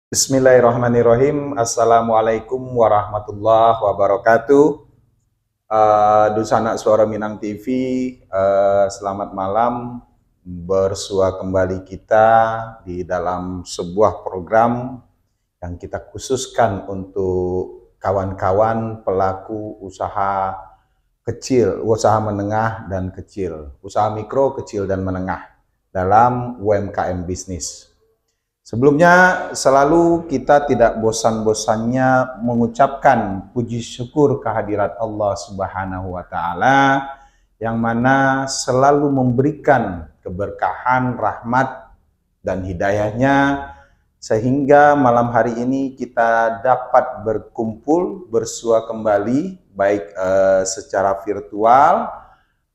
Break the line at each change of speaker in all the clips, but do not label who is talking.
Bismillahirrahmanirrahim. Assalamualaikum warahmatullahi wabarakatuh. Dusanak Suara Minang TV, selamat malam. Bersua kembali kita di dalam sebuah program yang kita khususkan untuk kawan-kawan pelaku usaha kecil, usaha menengah dan kecil, usaha mikro, kecil dan menengah dalam UMKM bisnis. Sebelumnya selalu kita tidak bosan-bosannya mengucapkan puji syukur kehadirat Allah Subhanahu wa taala yang mana selalu memberikan keberkahan, rahmat dan hidayahnya sehingga malam hari ini kita dapat berkumpul bersua kembali baik secara virtual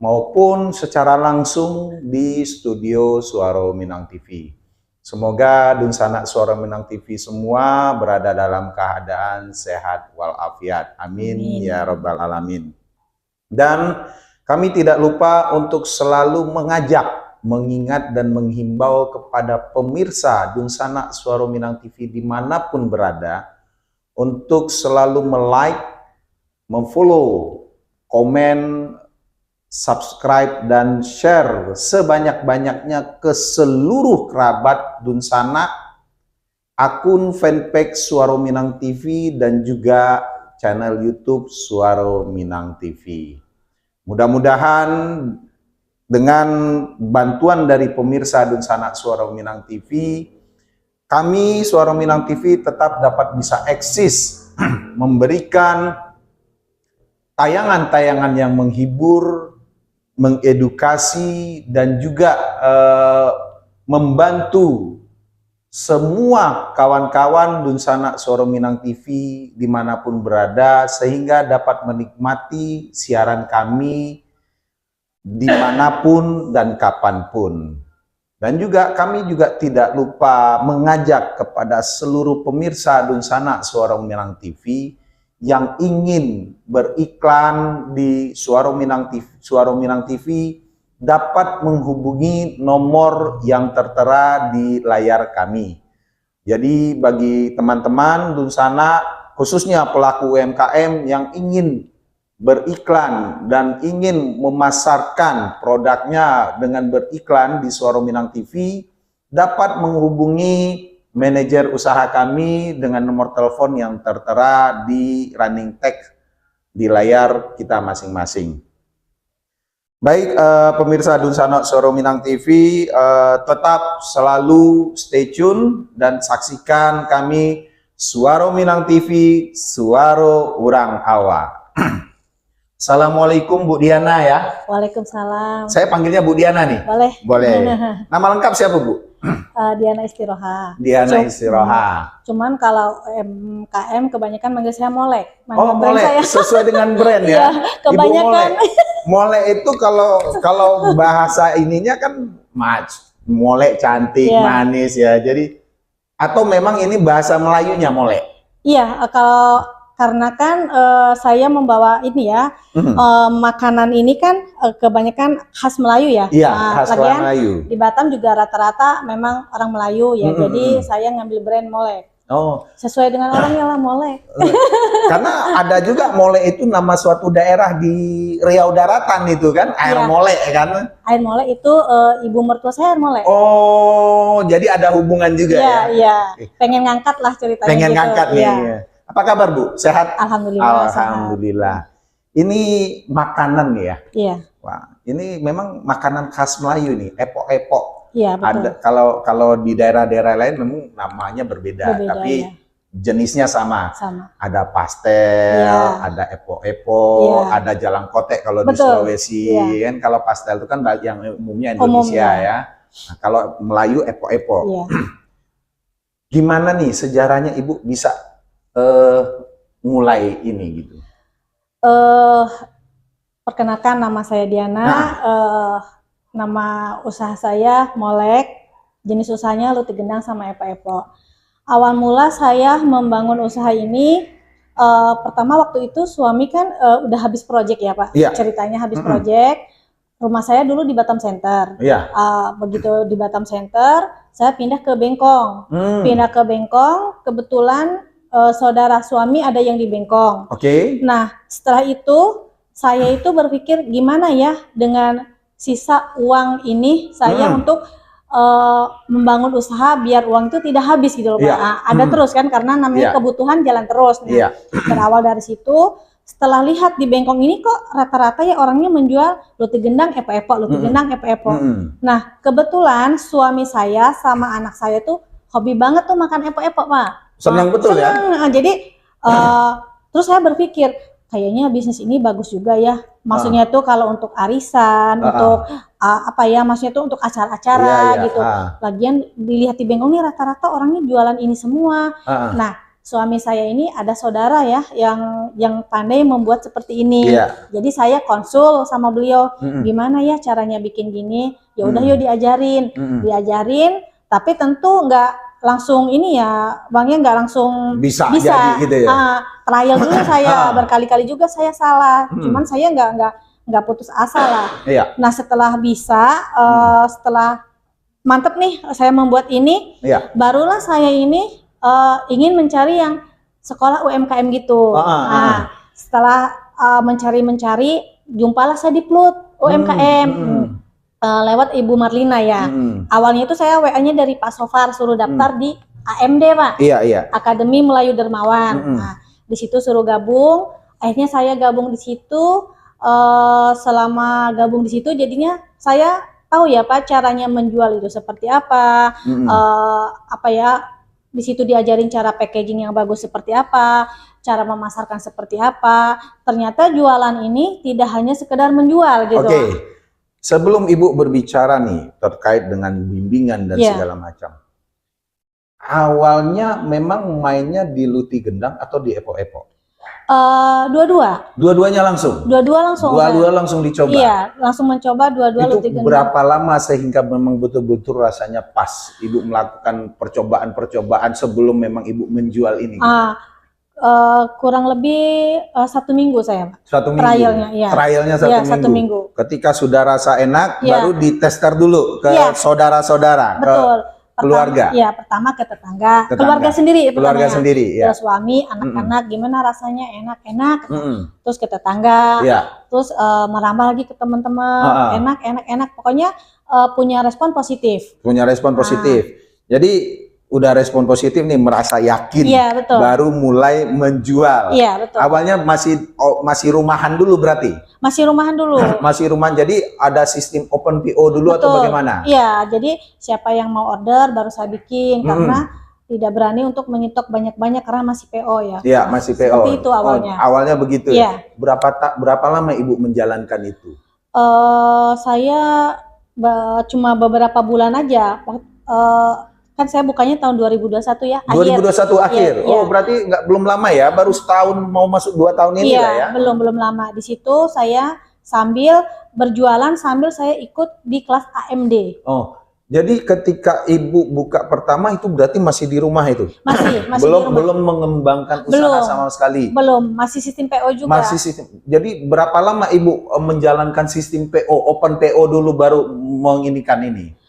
maupun secara langsung di studio Suara Minang TV. Semoga Dunsanak Suara Minang TV semua berada dalam keadaan sehat walafiat. Amin ya rabbal alamin. Dan kami tidak lupa untuk selalu mengajak, mengingat dan menghimbau kepada pemirsa Dunsanak Suara Minang TV dimanapun berada untuk selalu like, memfollow, komen, subscribe dan share sebanyak-banyaknya ke seluruh kerabat Dunsanak, akun fanpage Suara Minang TV dan juga channel YouTube Suara Minang TV. Mudah-mudahan dengan bantuan dari pemirsa Dunsanak Suara Minang TV, kami Suara Minang TV tetap dapat bisa eksis memberikan tayangan-tayangan yang menghibur, mengedukasi dan juga membantu semua kawan-kawan Dunsanak Suara Minang TV dimanapun berada sehingga dapat menikmati siaran kami dimanapun dan kapanpun. Dan juga kami juga tidak lupa mengajak kepada seluruh pemirsa Dunsanak Suara Minang TV yang ingin beriklan di Suara Minang TV dapat menghubungi nomor yang tertera di layar kami. Jadi bagi teman-teman Dunsanak, khususnya pelaku UMKM yang ingin beriklan dan ingin memasarkan produknya dengan beriklan di Suara Minang TV, dapat menghubungi manajer usaha kami dengan nomor telepon yang tertera di running text di layar kita masing-masing. Baik, pemirsa Dunsanak Suara Minang TV, tetap selalu stay tune dan saksikan kami Suara Minang TV, Suara Urang Hawa. Assalamualaikum Bu Diana ya.
Waalaikumsalam.
Saya panggilnya Bu Diana nih.
Boleh.
Boleh. Nama lengkap siapa Bu?
Diana Istiroha.
Diana Istiroha.
Cuman kalau MKM kebanyakan manggil saya Molek.
Oh, Molek. Saya. Sesuai dengan brand ya.
Ya, kebanyakan.
Molek itu kalau bahasa ininya kan molek cantik, ya, manis ya. Jadi atau memang ini bahasa Melayunya Molek?
Iya, karena kan saya membawa ini ya, makanan ini kan kebanyakan khas Melayu ya.
Iya, khas Melayu.
Di Batam juga rata-rata memang orang Melayu ya, jadi saya ngambil brand Molek.
Oh,
sesuai dengan orangnya lah Molek.
Karena ada juga Molek itu nama suatu daerah di Riau Daratan itu kan, air ya, Molek kan?
Air Molek itu ibu mertua saya air Molek.
Oh, jadi ada hubungan juga ya?
Iya, pengen ngangkat lah ceritanya.
Pengen
gitu.
ngangkat nih.
Ya.
Apa kabar Bu? Sehat?
Alhamdulillah.
Alhamdulillah. Sehat. Ini makanan ya?
Iya.
Wah, ini memang makanan khas Melayu nih, epok-epok.
Iya, betul.
Ada kalau di daerah-daerah lain memang namanya berbeda tapi ya, jenisnya sama. Ada pastel, ya, ada epok-epok, ya, ada jalang kotek kalau di Sulawesi. Ya. Kan kalau pastel itu kan yang umumnya Indonesia ya. Nah, kalau Melayu epok-epok. Ya. Gimana nih sejarahnya Ibu bisa mulai ini gitu?
Perkenalkan nama saya Diana, nama usaha saya Molek, jenis usahanya luti gendang sama epok-epok. Awal mula saya membangun usaha ini, pertama waktu itu suami kan udah habis proyek ya Pak, ya, ceritanya habis proyek. Rumah saya dulu di Batam Center, begitu di Batam Center saya pindah ke Bengkong. Pindah ke Bengkong, kebetulan saudara suami ada yang di Bengkong.
Oke.
Nah, setelah itu saya itu berpikir gimana ya dengan sisa uang ini saya untuk membangun usaha biar uang itu tidak habis gitu loh Pak.
Iya.
Nah, ada terus kan karena namanya
Iya.
kebutuhan jalan terus. Nah,
Iya.
berawal dari situ, setelah lihat di Bengkong ini kok rata-rata ya orangnya menjual luti gendang epok-epok, luti gendang epok-epok. Nah, kebetulan suami saya sama anak saya tuh hobi banget tuh makan epok-epok Pak.
Senang betul ya?
Senang. Jadi terus saya berpikir kayaknya bisnis ini bagus juga ya. Maksudnya tuh kalau untuk arisan, untuk apa ya, maksudnya tuh untuk acara-acara gitu. Lagian dilihat di Bengkong nih rata-rata orangnya jualan ini semua. Nah, suami saya ini ada saudara ya yang pandai membuat seperti ini. Jadi saya konsul sama beliau, gimana ya caranya bikin gini? Ya udah yuk diajarin. Diajarin, tapi tentu nggak langsung ini ya, bangnya nggak langsung
bisa jadi gitu ya.
Trial dulu saya berkali-kali juga saya salah, cuman saya nggak putus asa lah. Nah setelah bisa, setelah mantep nih saya membuat ini, barulah saya ini ingin mencari yang sekolah UMKM gitu. Nah setelah mencari, jumpalah saya di PLUT UMKM. Lewat Ibu Marlina ya. Awalnya itu saya WA-nya dari Pak Sofar suruh daftar di AMD Pak. Akademi Melayu Dermawan. Nah, di situ suruh gabung. Akhirnya saya gabung di situ. Selama gabung di situ jadinya saya tahu ya Pak caranya menjual itu seperti apa. Apa ya? Di situ diajarin cara packaging yang bagus seperti apa, cara memasarkan seperti apa. Ternyata jualan ini tidak hanya sekedar menjual gitu.
Sebelum Ibu berbicara nih terkait dengan bimbingan dan segala macam, awalnya memang mainnya di luti gendang atau di epok-epok?
Dua-dua.
Dua-duanya langsung?
Dua-dua langsung.
Dua-dua langsung dicoba?
Iya, langsung mencoba dua-dua luti gendang.
Itu berapa lama sehingga memang betul-betul rasanya pas Ibu melakukan percobaan-percobaan sebelum memang Ibu menjual ini?
Kurang lebih 1 minggu saya, Pak.
1 minggu.
Trialnya, ya.
Trialnya 1 minggu. Ketika sudah rasa enak, baru ditester dulu ke saudara-saudara, ke keluarga.
Iya, pertama ke tetangga. Keluarga sendiri.
Keluarga sendiri.
Ya. Suami, anak-anak, gimana rasanya, enak-enak. Terus ke tetangga. Terus merambah lagi ke teman-teman, enak. Pokoknya punya respon positif.
Punya respon positif. Jadi udah respon positif nih, merasa yakin, baru mulai menjual. Awalnya masih rumahan dulu berarti?
Masih rumahan dulu.
Masih rumahan, jadi ada sistem open PO dulu atau bagaimana?
Iya, jadi siapa yang mau order baru saya bikin, karena tidak berani untuk menyetok banyak-banyak karena masih PO ya.
Iya, masih PO.
Seperti itu awalnya.
Awalnya begitu ya? Berapa lama Ibu menjalankan itu?
Saya cuma beberapa bulan aja. Kan saya bukanya tahun 2021 ya,
2021 akhir. Berarti belum lama ya, baru setahun mau masuk 2 tahun ini lah ya.
Belum lama. Di situ saya sambil berjualan sambil saya ikut di kelas AMD.
Jadi ketika Ibu buka pertama itu berarti masih di rumah itu? Masih belum mengembangkan usaha sama sekali?
Belum, masih sistem PO juga.
Masih sistem. Jadi berapa lama Ibu menjalankan sistem PO, open PO dulu baru menginikan ini?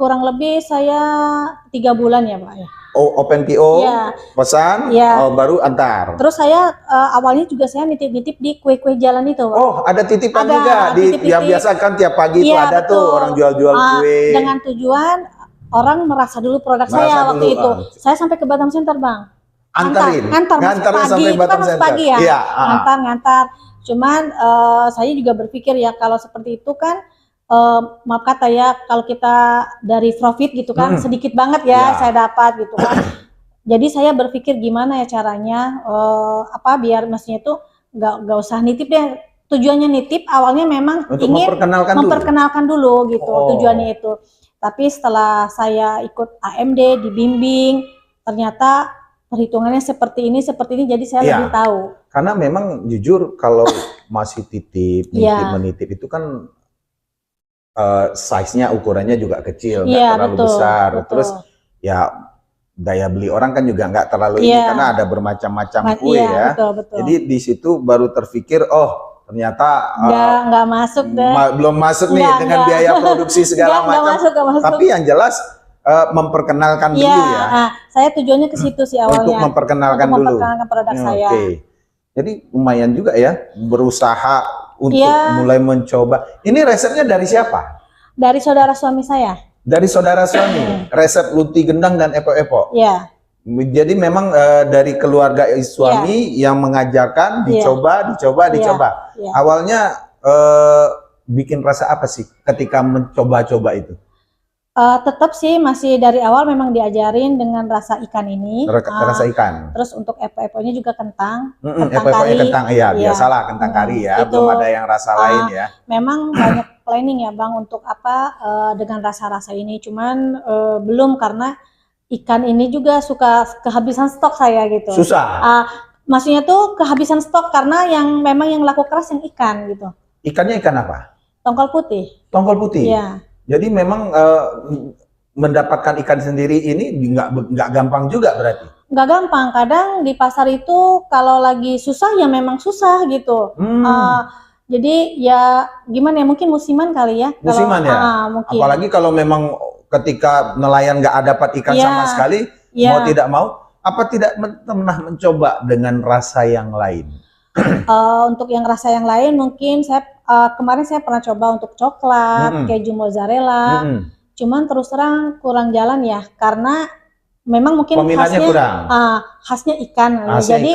Kurang lebih saya 3 bulan ya Pak ya.
Open PO, pesan, baru antar.
Terus saya awalnya juga saya nitip-nitip di kue-kue jalan itu Pak.
Ada titipan juga yang biasa kan tiap pagi itu ada tuh orang jual-jual kue.
Dengan tujuan orang merasa dulu produk saya waktu itu. Saya sampai ke Batam Center Bang. Ngantar sampai Batam Center. Pagi ya. Ngantar. Cuman saya juga berpikir ya kalau seperti itu kan maaf kata ya, kalau kita dari profit gitu kan sedikit banget ya saya dapat gitu kan. Jadi saya berpikir gimana ya caranya biar maksudnya itu nggak usah nitip deh. Tujuannya nitip awalnya memang untuk ingin memperkenalkan dulu gitu tujuannya itu. Tapi setelah saya ikut AMD dibimbing, ternyata perhitungannya seperti ini jadi saya lebih tahu.
Karena memang jujur kalau masih menitip itu kan size-nya ukurannya juga kecil, nggak terlalu besar. Terus ya daya beli orang kan juga nggak terlalu ini karena ada bermacam-macam kue ya.
Betul.
Jadi di situ baru terpikir ternyata
nggak masuk deh.
Belum masuk nih dengan biaya produksi segala macam.
Nggak masuk.
Tapi yang jelas memperkenalkan dulu
Iya,
ya.
nah, saya tujuannya ke situ sih awalnya.
Untuk memperkenalkan
Untuk
dulu.
memperkenalkan produk saya.
Oke. Jadi lumayan juga ya berusaha untuk
Iya.
mulai mencoba. Ini resepnya dari siapa?
Dari saudara suami saya.
Dari saudara suami. Resep luti gendang dan epok-epok.
Iya.
Jadi memang dari keluarga suami yang mengajarkan, dicoba.
Iya.
Awalnya bikin rasa apa sih ketika mencoba-coba itu?
Tetap sih masih dari awal memang diajarin dengan rasa ikan ini.
Rasa ikan.
Terus untuk epok-epoknya juga kentang.
Epok-epoknya kentang, iya biasalah kentang kari ya,
itu,
belum ada yang rasa lain ya.
Memang banyak planning ya Bang untuk apa dengan rasa-rasa ini. Cuman belum karena ikan ini juga suka kehabisan stok saya gitu.
Susah.
Maksudnya tuh kehabisan stok karena yang memang yang laku keras yang ikan gitu.
Ikannya ikan apa?
Tongkol putih.
Tongkol putih.
Iya.
Jadi memang mendapatkan ikan sendiri ini nggak gampang juga berarti.
Nggak gampang. Kadang di pasar itu kalau lagi susah ya memang susah gitu. Jadi ya gimana ya, mungkin musiman kali ya.
Musiman ya.
Mungkin.
Apalagi kalau memang ketika nelayan nggak dapat ikan sama sekali, mau tidak mau, apa tidak pernah mencoba dengan rasa yang lain?
Untuk yang rasa yang lain mungkin saya kemarin saya pernah coba untuk coklat, keju mozzarella. Cuman terus terang kurang jalan ya karena memang mungkin
peminatnya
khasnya
kurang.
Khasnya ikan. Jadi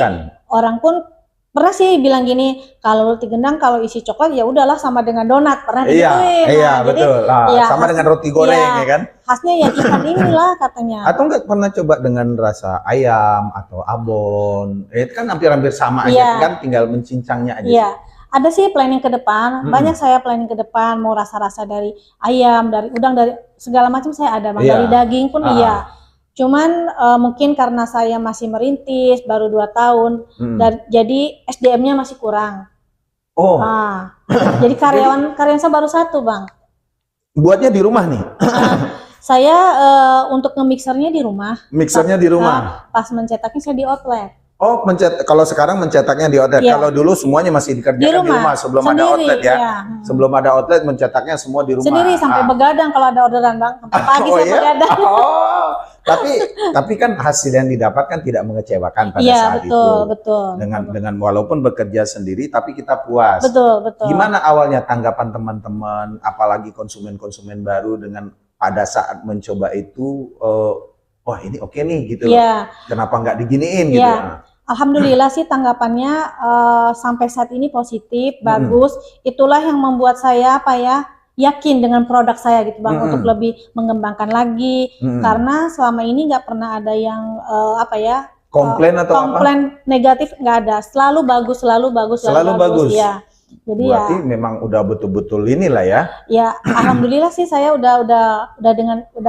orang pun pernah sih bilang gini, kalau roti gendang kalau isi coklat ya udahlah sama dengan donat, pernah digituin.
Iya, betul. Sama dengan roti goreng ya kan.
Khasnya ya ikan inilah katanya.
Atau enggak pernah coba dengan rasa ayam atau abon? Itu kan hampir-hampir sama aja kan, tinggal mencincangnya aja.
Iya. Ada sih planning ke depan, banyak saya planning ke depan, mau rasa-rasa dari ayam, dari udang, dari segala macam saya ada, Bang. Dari daging pun iya. Cuman mungkin karena saya masih merintis, baru 2 tahun, dan jadi SDM-nya masih kurang. Jadi karyawan saya baru 1, Bang.
Buatnya di rumah nih?
Saya untuk nge-mixernya di rumah.
Mixernya di rumah?
Pas mencetaknya saya di outlet.
Oh, kalau sekarang mencetaknya di outlet. Kalau dulu semuanya masih dikerjakan di rumah sebelum ada outlet ya. Sebelum ada outlet mencetaknya semua di rumah.
Sendiri sampai begadang kalau ada orderan, Bang. Sampai pagi saya begadang.
Tapi kan hasil yang didapatkan tidak mengecewakan pada saat itu.
Betul.
Dengan walaupun bekerja sendiri tapi kita puas.
Betul.
Gimana awalnya tanggapan teman-teman, apalagi konsumen-konsumen baru dengan pada saat mencoba itu, wah ini oke nih gitu. Kenapa nggak diginiin gitu.
Alhamdulillah sih tanggapannya sampai saat ini positif, bagus. Itulah yang membuat saya yakin dengan produk saya gitu Bang, untuk lebih mengembangkan lagi. Karena selama ini nggak pernah ada yang
komplain atau
komplain negatif, nggak ada. Selalu bagus.
Selalu bagus.
Ya. Jadi
berarti memang udah betul-betul inilah ya.
Ya, alhamdulillah sih saya udah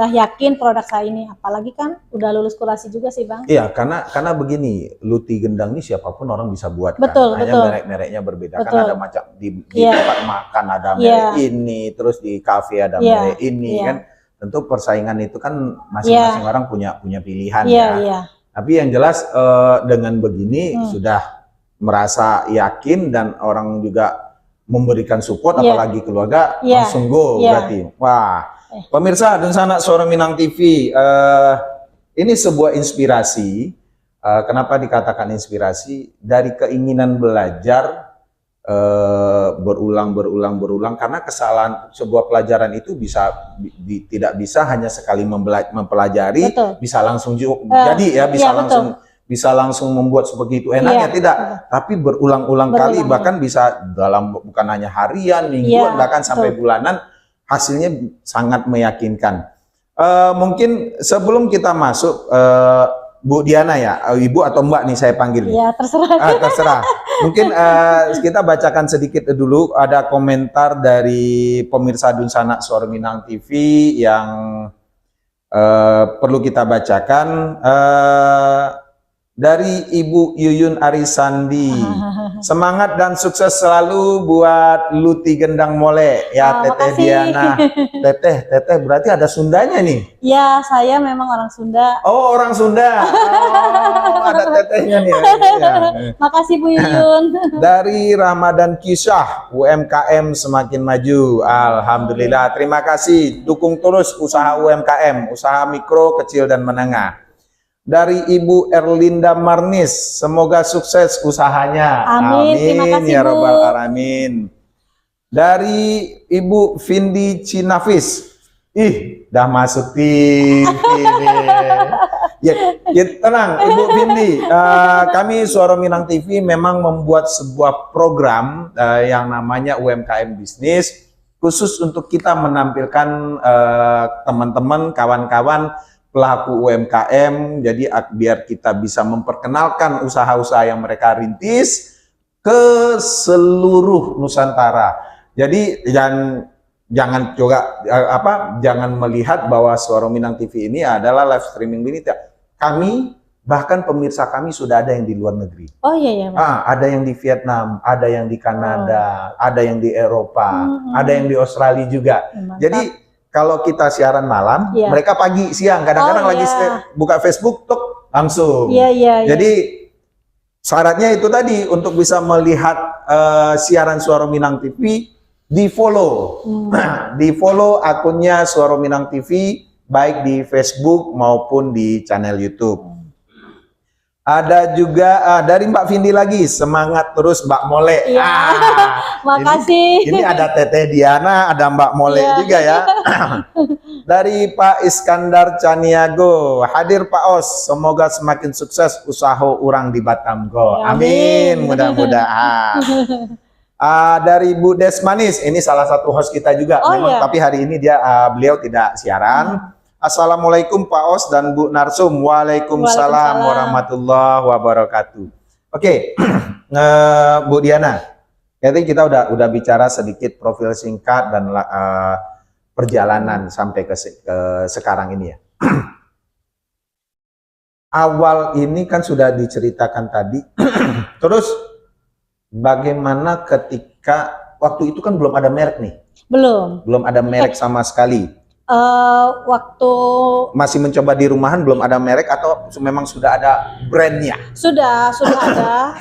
yakin produk saya ini. Apalagi kan udah lulus kurasi juga sih Bang.
Iya, karena begini, luti gendang ini siapapun orang bisa buat.
Betul.
Hanya merek-mereknya berbeda. Kan ada macam di tempat makan ada merek ini, terus di kafe ada merek ini kan. Tentu persaingan itu kan masing-masing orang punya pilihan ya. Tapi yang jelas dengan begini sudah merasa yakin dan orang juga memberikan support, apalagi keluarga langsung go berarti. Wah, pemirsa dan sanak Suara Minang TV, ini sebuah inspirasi. Kenapa dikatakan inspirasi? Dari keinginan belajar berulang karena kesalahan sebuah pelajaran itu tidak bisa hanya sekali mempelajari, bisa langsung jadi ya, bisa langsung membuat sebegitu enaknya, tidak, tapi berulang-ulang kali, bahkan bisa dalam bukan hanya harian, mingguan, bahkan sampai bulanan, hasilnya sangat meyakinkan. Mungkin sebelum kita masuk, Bu Diana ya, Ibu atau Mbak nih saya panggil.
Ya, terserah.
Terserah. Mungkin kita bacakan sedikit dulu, ada komentar dari pemirsa Dunsana Suara Minang TV yang perlu kita bacakan. Dari Ibu Yuyun Arisandi, semangat dan sukses selalu buat Luti Gendang Mole ya. Teteh Diana. Teteh berarti ada Sundanya nih?
Ya, saya memang orang Sunda.
Oh, orang Sunda. Ada tetehnya nih. Ya.
Makasih Bu Yuyun.
Dari Ramadan Kisah, UMKM semakin maju. Alhamdulillah. Terima kasih. Dukung terus usaha UMKM, usaha mikro, kecil, dan menengah. Dari Ibu Erlinda Marnis, semoga sukses usahanya.
Amin. Terima kasih,
ya
Bu.
Rabbal Alamin. Dari Ibu Vindi Cinafis, ih, dah masuk TV nih. Ya, tenang Ibu Vindi, kami Suara Minang TV memang membuat sebuah program yang namanya UMKM Bisnis, khusus untuk kita menampilkan teman-teman, kawan-kawan pelaku UMKM, jadi biar kita bisa memperkenalkan usaha-usaha yang mereka rintis ke seluruh Nusantara. Jadi jangan juga jangan melihat bahwa Suara Minang TV ini adalah live streaming ini. Kami bahkan pemirsa kami sudah ada yang di luar negeri.
Oh iya ya.
Ada yang di Vietnam, ada yang di Kanada, ada yang di Eropa, ada yang di Australia juga.
Mantap.
Jadi kalau kita siaran malam, mereka pagi, siang, kadang-kadang lagi buka Facebook, tuk, langsung. Jadi syaratnya itu tadi, untuk bisa melihat siaran Suara Minang TV, di follow. Di follow akunnya Suara Minang TV, baik di Facebook maupun di channel YouTube. Ada juga dari Mbak Vindi lagi, semangat terus Mbak Mole.
Makasih.
Ini ada Teteh Diana, ada Mbak Mole juga ya. Dari Pak Iskandar Caniago, hadir Pak Os, semoga semakin sukses usaha orang di Batam Go. Amin, mudah-mudahan. Dari Bu Desmanis, ini salah satu host kita juga, tapi hari ini beliau tidak siaran. Assalamualaikum Pak Os dan Bu Narsum. Waalaikumsalam warahmatullahi wabarakatuh. Oke, Bu Diana, jadi kita udah bicara sedikit profil singkat dan perjalanan sampai ke sekarang ini ya. Awal ini kan sudah diceritakan tadi. Terus bagaimana ketika waktu itu kan belum ada merek nih? Belum ada merek sama sekali.
Waktu
masih mencoba di rumahan, belum ada merek atau memang sudah ada brandnya?
Sudah ada.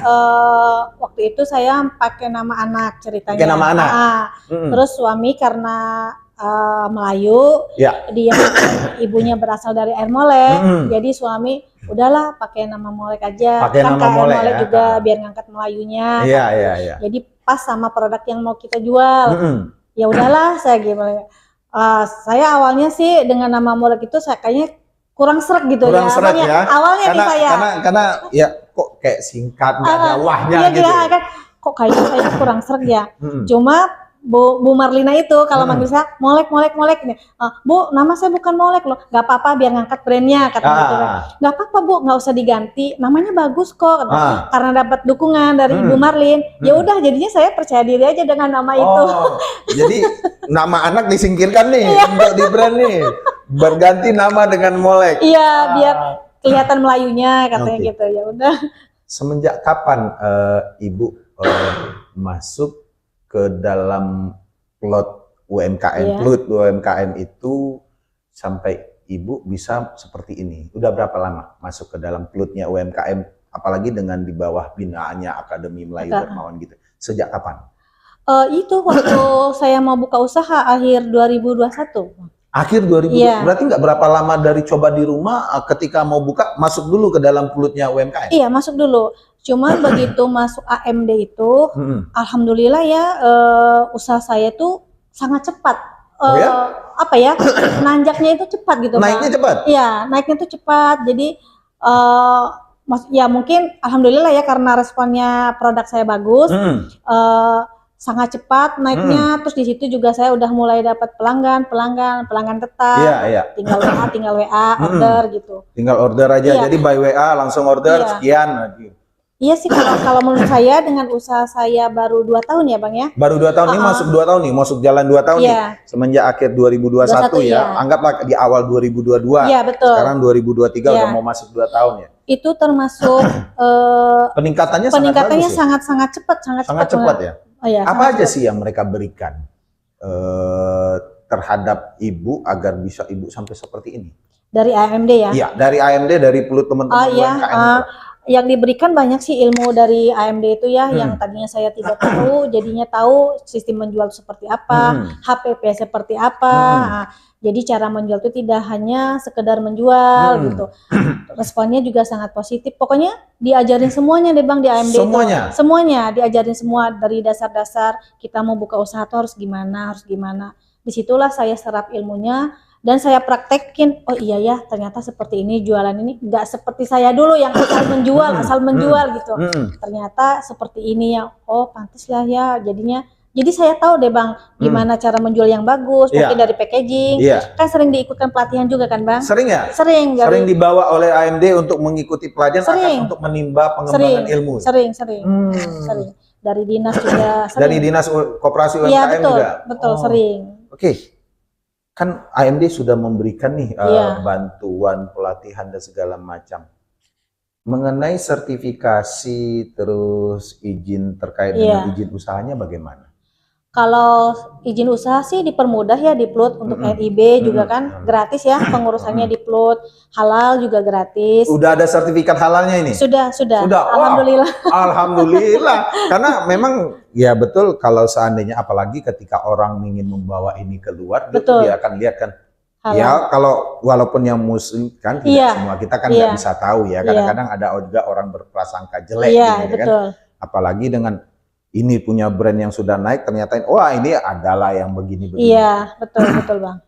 Waktu itu saya pakai nama anak ceritanya.
Pakai nama anak.
Terus suami karena Melayu, dia ibunya berasal dari Air Molek, jadi suami udahlah pakai nama Molek aja.
Pakai nama Molek ya?
Juga biar ngangkat Melayunya.
Iya.
Jadi pas sama produk yang mau kita jual. Ya udahlah, saya gimana? Saya awalnya sih dengan nama Molek itu saya kayaknya kurang seret gitu. Kurang seret ya. Awalnya karena, saya.
Karena ya kok kayak singkat, nggak ada wahnya gitu.
Kan, kok kayaknya saya kurang seret ya. Cuma Bu Marlina itu kalau manggil saya Molek ini. Bu, nama saya bukan Molek loh. Gak apa-apa biar ngangkat brandnya kata gitu kan. Gak apa-apa Bu, nggak usah diganti. Namanya bagus kok. Karena dapat dukungan dari Ibu Marlin. Ya udah, jadinya saya percaya diri aja dengan nama itu.
Jadi nama anak disingkirkan nih untuk di brand nih. Berganti nama dengan Molek.
Iya, biar kelihatan Melayunya katanya gitu. Ya udah.
Semenjak kapan Ibu masuk ke dalam plot UMKM, UMKM itu sampai Ibu bisa seperti ini? Udah berapa lama masuk ke dalam plotnya UMKM, apalagi dengan di bawah binaannya Akademi Melayu Dermawan gitu? Sejak kapan?
Itu waktu saya mau buka usaha akhir 2021.
Akhir 2020, berarti nggak berapa lama dari coba di rumah, ketika mau buka masuk dulu ke dalam plotnya UMKM? Iya,
masuk dulu. Cuma begitu masuk AMD itu, alhamdulillah ya, usaha saya tuh sangat cepat. Apa ya, nanjaknya itu cepat gitu.
Naiknya cepat?
Iya, naiknya tuh cepat. Jadi ya mungkin alhamdulillah ya karena responnya produk saya bagus. Sangat cepat naiknya, terus di situ juga saya udah mulai dapat pelanggan tetap. Tinggal WA order gitu.
Tinggal order aja, jadi by WA langsung order sekian.
Iya sih, kalau menurut saya dengan usaha saya baru 2 tahun ya Bang ya.
Baru 2 tahun, ini masuk 2 tahun nih, masuk jalan 2 tahun nih. Semenjak akhir 2021 ya, anggaplah di awal 2022.
Iya betul.
Sekarang 2023 udah mau masuk 2 tahun ya.
Itu termasuk
peningkatannya
sangat cepat,
sangat cepat ya. Apa aja sih yang mereka berikan terhadap Ibu agar bisa Ibu sampai seperti ini?
Dari AMD ya?
Iya, dari AMD, dari plot teman-teman UMKM.
yang diberikan banyak sih ilmu dari AMD itu ya, yang tadinya saya tidak tahu, jadinya tahu sistem menjual seperti apa, HPP seperti apa. Nah, jadi cara menjual itu tidak hanya sekedar menjual gitu. Responnya juga sangat positif. Pokoknya diajarin semuanya deh Bang di AMD
Semuanya?
itu. Semuanya diajarin semua dari dasar-dasar kita mau buka usaha tuh harus gimana, harus gimana. Disitulah saya serap ilmunya. Dan saya praktekin, oh iya ya ternyata seperti ini jualan ini, nggak seperti saya dulu yang asal menjual gitu. Ternyata seperti ini ya, oh pantas lah ya jadinya. Jadi saya tahu deh Bang, gimana cara menjual yang bagus, mungkin dari packaging. Kan sering diikutkan pelatihan juga kan Bang?
Sering ya?
Sering.
Sering dibawa oleh AMD untuk mengikuti pelatihan untuk menimba pengembangan ilmu?
Sering. Dari dinas juga sering.
Dari dinas koperasi UMKM
iya, betul,
juga?
Betul, sering.
Oke. Kan AMD sudah memberikan nih bantuan pelatihan dan segala macam. Mengenai sertifikasi terus izin terkait dengan izin usahanya bagaimana?
Kalau izin usaha sih dipermudah ya di PLUT untuk NIB juga kan gratis ya pengurusannya di PLUT, halal juga gratis.
Udah ada sertifikat halalnya ini?
Sudah. Alhamdulillah.
Alhamdulillah. Karena memang ya betul kalau seandainya apalagi ketika orang ingin membawa ini keluar, dia akan lihat kan. Halal. Ya kalau walaupun yang muslim kan tidak semua kita kan nggak bisa tahu ya. Kadang-kadang ada juga orang berprasangka jelek gitu kan. Apalagi dengan ini punya brand yang sudah naik, ternyata wah ini adalah yang begini-begini.
Iya, betul Bang.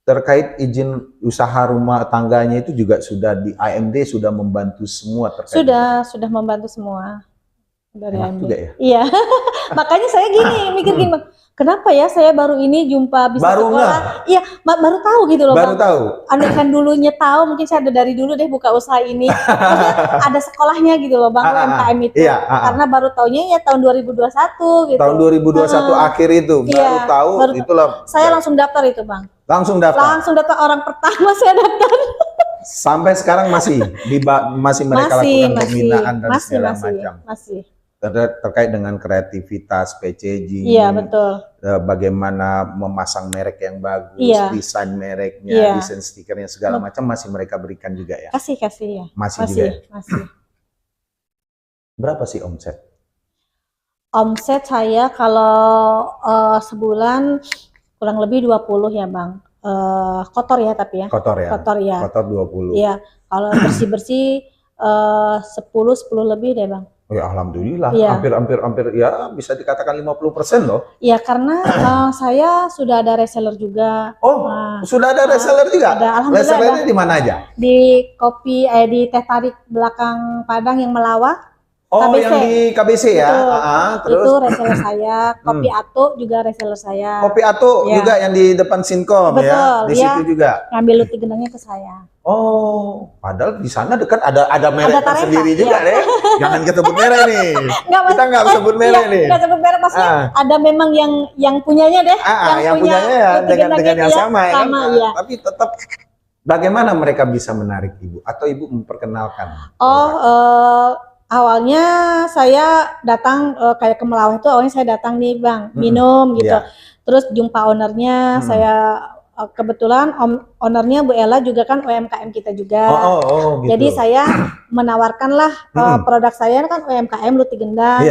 Terkait izin usaha rumah tangganya itu juga sudah di AMD sudah membantu semua terkait.
Sudah membantu semua dari
Enak
AMD.
Juga ya?
Iya. Makanya saya mikir gini, Bang. Kenapa ya saya baru ini jumpa bisa sekolah? Iya, baru tahu gitu loh
Baru
Bang.
tahu.
Andai kan dulunya tahu, mungkin saya dari dulu deh buka usaha ini. Maksudnya ada sekolahnya gitu loh Bang, UMKM itu. Karena baru taunya ya tahun 2021 gitu.
Tahun 2021 akhir itu baru tahu itulah.
Saya langsung daftar itu Bang.
Langsung daftar orang pertama saya daftar. Sampai sekarang masih mereka lakukan pembinaan dan segala macam.
Masih.
Terkait dengan kreativitas packaging,
betul.
Bagaimana memasang merek yang bagus, desain mereknya, desain stikernya segala macam masih mereka berikan juga ya.
Kasih ya.
Masih juga. Masih. Berapa sih omset?
Omset saya kalau sebulan kurang lebih 20 ya Bang. Kotor ya tapi ya.
Kotor ya. Kotor 20.
Iya. Kalau bersih 10 lebih deh Bang.
Oh ya alhamdulillah, hampir ya bisa dikatakan 50% loh.
Iya karena saya sudah ada reseller juga.
Oh, sudah ada reseller juga?
Ada, alhamdulillah.
Resellernya di mana aja?
Di di Teh Tarik belakang Padang yang Melawak.
Oh, KBC. Yang di KBC ya?
Terus? Itu reseller saya. Kopi Ato juga reseller saya.
Kopi Ato juga yang di depan Sinkom ya? Di situ juga?
Ngambil luti gendangnya ke saya.
Oh, padahal di sana dekat ada merek tersendiri juga deh. Jangan kesebut merek nih. Kita nggak sebut merek nih.
Nggak sebut merek maksudnya ada memang yang punyanya deh.
Yang punyanya ya dengan yang sama ya. Tapi tetap bagaimana mereka bisa menarik Ibu atau Ibu memperkenalkan?
Awalnya saya datang kayak ke Melawah itu awalnya saya datang nih Bang minum gitu. Terus jumpa ownernya saya kebetulan ownernya Bu Ella juga kan UMKM kita juga. Gitu. Jadi saya menawarkanlah produk saya kan UMKM luti gendang.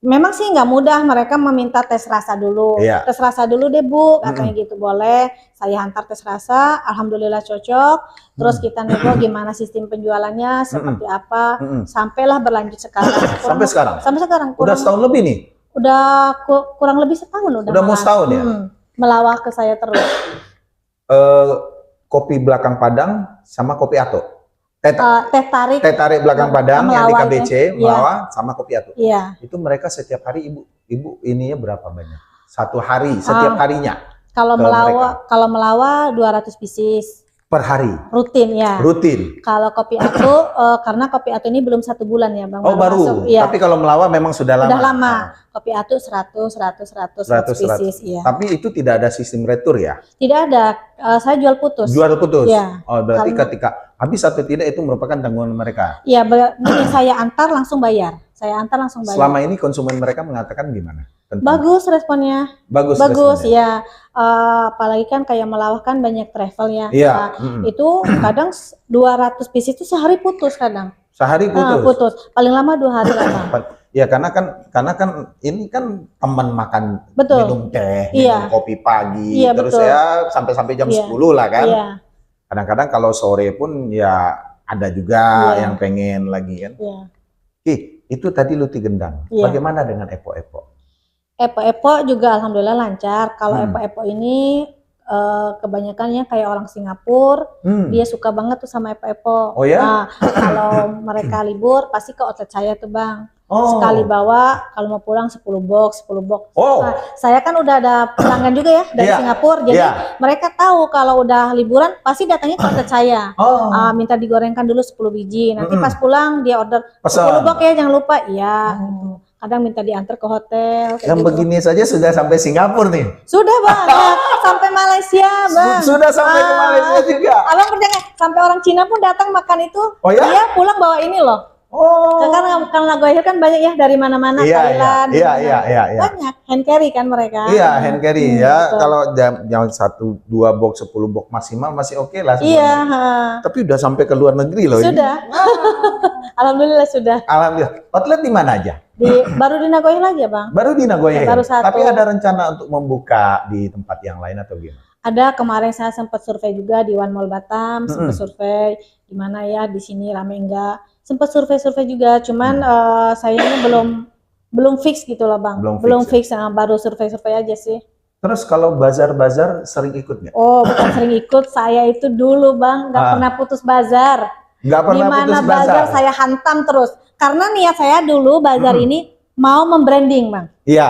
Memang sih nggak mudah, mereka meminta tes rasa dulu. Tes rasa dulu deh Bu, katanya gitu boleh. Saya hantar tes rasa, alhamdulillah cocok. Terus kita nego gimana sistem penjualannya, seperti apa. Sampailah berlanjut sekarang.
Sampai sekarang?
Sampai sekarang.
Udah setahun lebih nih?
Udah kurang lebih setahun.
Udah mau setahun ya?
Melawah ke saya terus.
Kopi belakang Padang sama kopi Ato? Teh tarik belakang Padang yang di KBC, Melawah sama kopi Ato. Itu mereka setiap hari ibu ininya berapa banyak? Satu hari, setiap harinya?
Kalau Melawah 200 pieces.
Per hari?
Rutin ya.
Rutin? Kalau
kopi Ato, karena kopi Ato ini belum 1 bulan ya Bang.
Oh baru? Tapi kalau Melawah memang sudah lama?
Sudah lama. Kopi Ato 100 pieces. Iya.
Tapi itu tidak ada sistem retur ya?
Tidak ada, saya jual putus.
Jual putus? Ya. Oh berarti ketika habis atau tidak itu merupakan tanggungan mereka? Iya,
saya antar langsung bayar. Selama
ini konsumen mereka mengatakan gimana?
Bagus responnya.
Bagus
ya. Apalagi kan kayak Melawah kan banyak travel ya.
Iya.
Itu kadang 200 pieces itu sehari putus kadang.
Sehari putus.
Putus. Paling lama 2 hari lah Bang.
Ya karena kan ini kan teman makan
Betul.
minum teh,
Iya.
minum kopi pagi,
Iya,
terus
betul.
ya sampai jam
Iya.
10 lah kan.
Iya.
Kadang-kadang kalau sore pun ya ada juga
Iya.
yang pengen lagi kan.
Iya.
Itu tadi Luti Gendang.
Iya.
Bagaimana dengan Epok-Epok?
Epok-epok juga alhamdulillah lancar. Kalau
Hmm.
epok-epok ini kebanyakannya kayak orang Singapura, dia suka banget tuh sama epok-epok.
Oh ya?
Nah, kalau mereka libur pasti ke outlet saya tuh Bang.
Oh.
Sekali bawa, kalau mau pulang 10 box.
Oh.
Nah, saya kan udah ada pelanggan juga ya dari
Iya.
Singapura, jadi
Iya.
mereka tahu kalau udah liburan pasti datangnya ke outlet saya.
Oh.
Minta digorengkan dulu 10 biji, nanti
Mm-mm.
pas pulang dia order
Pesan.
10 box ya, jangan lupa. Iya, gitu. Kadang minta diantar ke hotel. kayak
Yang
gitu.
begini saja sudah sampai Singapura nih.
Sudah Bang, ya, sampai Malaysia Bang.
Sudah sampai ke Malaysia juga.
Abang percaya nggak? Sampai orang Cina pun datang makan itu,
Oh ya?
dia pulang bawa ini loh.
Oh.
Karena Goyah kan banyak ya dari mana-mana, Thailand, dari mana.
Iya.
Banyak hand carry kan mereka.
Iya, hand carry ya.
betul.
Kalau jam 1-2 box 10 box maksimal masih oke lah
Iya,
sebenarnya. Tapi udah sampai ke luar negeri loh ini.
sudah. Alhamdulillah sudah.
Alhamdulillah. Outlet di mana aja?
Baru di Nagoya lagi ya Bang.
Baru di Nagoya.
Baru satu.
Tapi ada rencana untuk membuka di tempat yang lain atau gimana?
Ada kemarin saya sempat survei juga di One Mall Batam, sempat survei di mana ya, di sini rame enggak. Sempat survei juga, cuman sayangnya belum fix gitu loh Bang.
Belum
fix, baru survei aja sih.
Terus kalau bazar-bazar sering ikut nggak?
Oh, bukan sering ikut, saya itu dulu Bang, nggak pernah putus bazar.
Nggak pernah
Di mana
putus
bazar saya hantam terus. Karena niat saya dulu bazar ini mau membranding Bang.
Iya.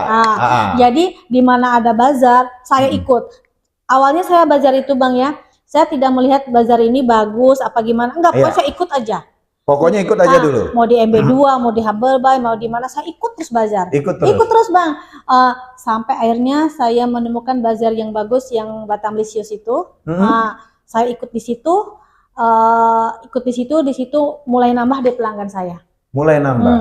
Jadi di mana ada bazar, saya ikut. Awalnya saya bazar itu Bang ya, saya tidak melihat bazar ini bagus apa gimana, enggak, pokoknya saya ikut aja.
Pokoknya ikut aja dulu.
Mau di MB2, mau di Humble Buy, mau di mana, saya ikut terus bazar.
Ikut terus.
Ikut terus Bang. Sampai akhirnya saya menemukan bazar yang bagus yang Batam Lisius itu. Saya ikut di situ, di situ mulai nambah deh pelanggan saya.
Mulai nambah.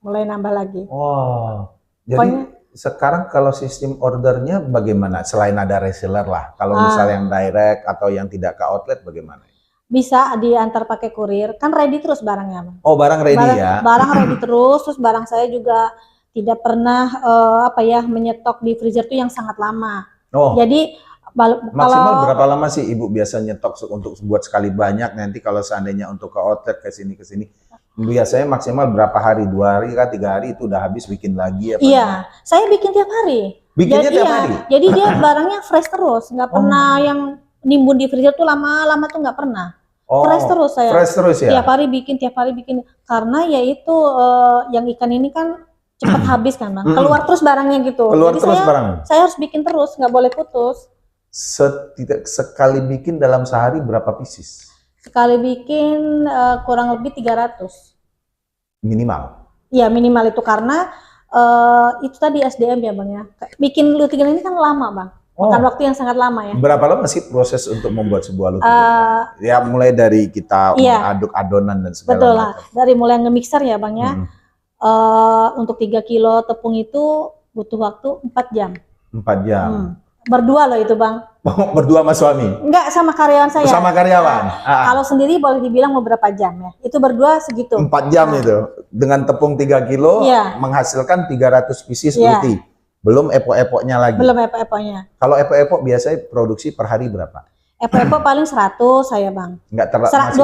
Mulai nambah lagi.
Oh. Jadi
Pokoknya,
sekarang kalau sistem ordernya bagaimana? Selain ada reseller lah, kalau misalnya yang direct atau yang tidak ke outlet bagaimana?
bisa diantar pakai kurir, kan ready terus barangnya Bang.
Oh, barang ready ya?
Barang ready terus barang saya juga tidak pernah menyetok di freezer tuh yang sangat lama.
Oh.
Jadi
maksimal berapa lama sih Ibu biasa nyetok untuk buat sekali banyak, nanti kalau seandainya untuk ke outlet ke sini biasanya maksimal berapa hari? 2 hari kah, 3 hari itu udah habis bikin lagi apa?
Iya, saya bikin tiap hari.
Bikinnya tiap hari?
Jadi dia barangnya fresh terus, nggak pernah yang nimbun di freezer tuh lama-lama tuh nggak pernah. Fresh terus saya.
Fresh terus ya?
Tiap hari bikin. Karena ya itu yang ikan ini kan cepat habis kan Bang. Keluar terus barangnya gitu.
Keluar
jadi
terus barang.
Saya harus bikin terus, nggak boleh putus.
Sekali bikin dalam sehari berapa pieces?
Sekali bikin kurang lebih 300.
Minimal?
Iya minimal itu karena itu tadi SDM ya Bang ya. Bikin luti gendang ini kan lama Bang. Makan waktu yang sangat lama ya.
Berapa lama sih proses untuk membuat sebuah luti gendang? Ya mulai dari kita mengaduk adonan dan segala
betul lah. Dari mulai nge-mixer ya Bang ya. Untuk 3 kilo tepung itu butuh waktu 4 jam.
4 jam.
Berdua loh itu Bang.
Berdua sama suami?
Enggak, sama karyawan saya.
Sama karyawan?
Kalau sendiri boleh dibilang beberapa jam ya. Itu berdua segitu.
4 jam itu. Dengan tepung 3 kilo menghasilkan 300 pieces luti. Belum epok-epoknya lagi? Belum
epok-epoknya.
Kalau epok-epok biasanya produksi per hari berapa?
Epok-epok paling 100 saya Bang.
Enggak terlalu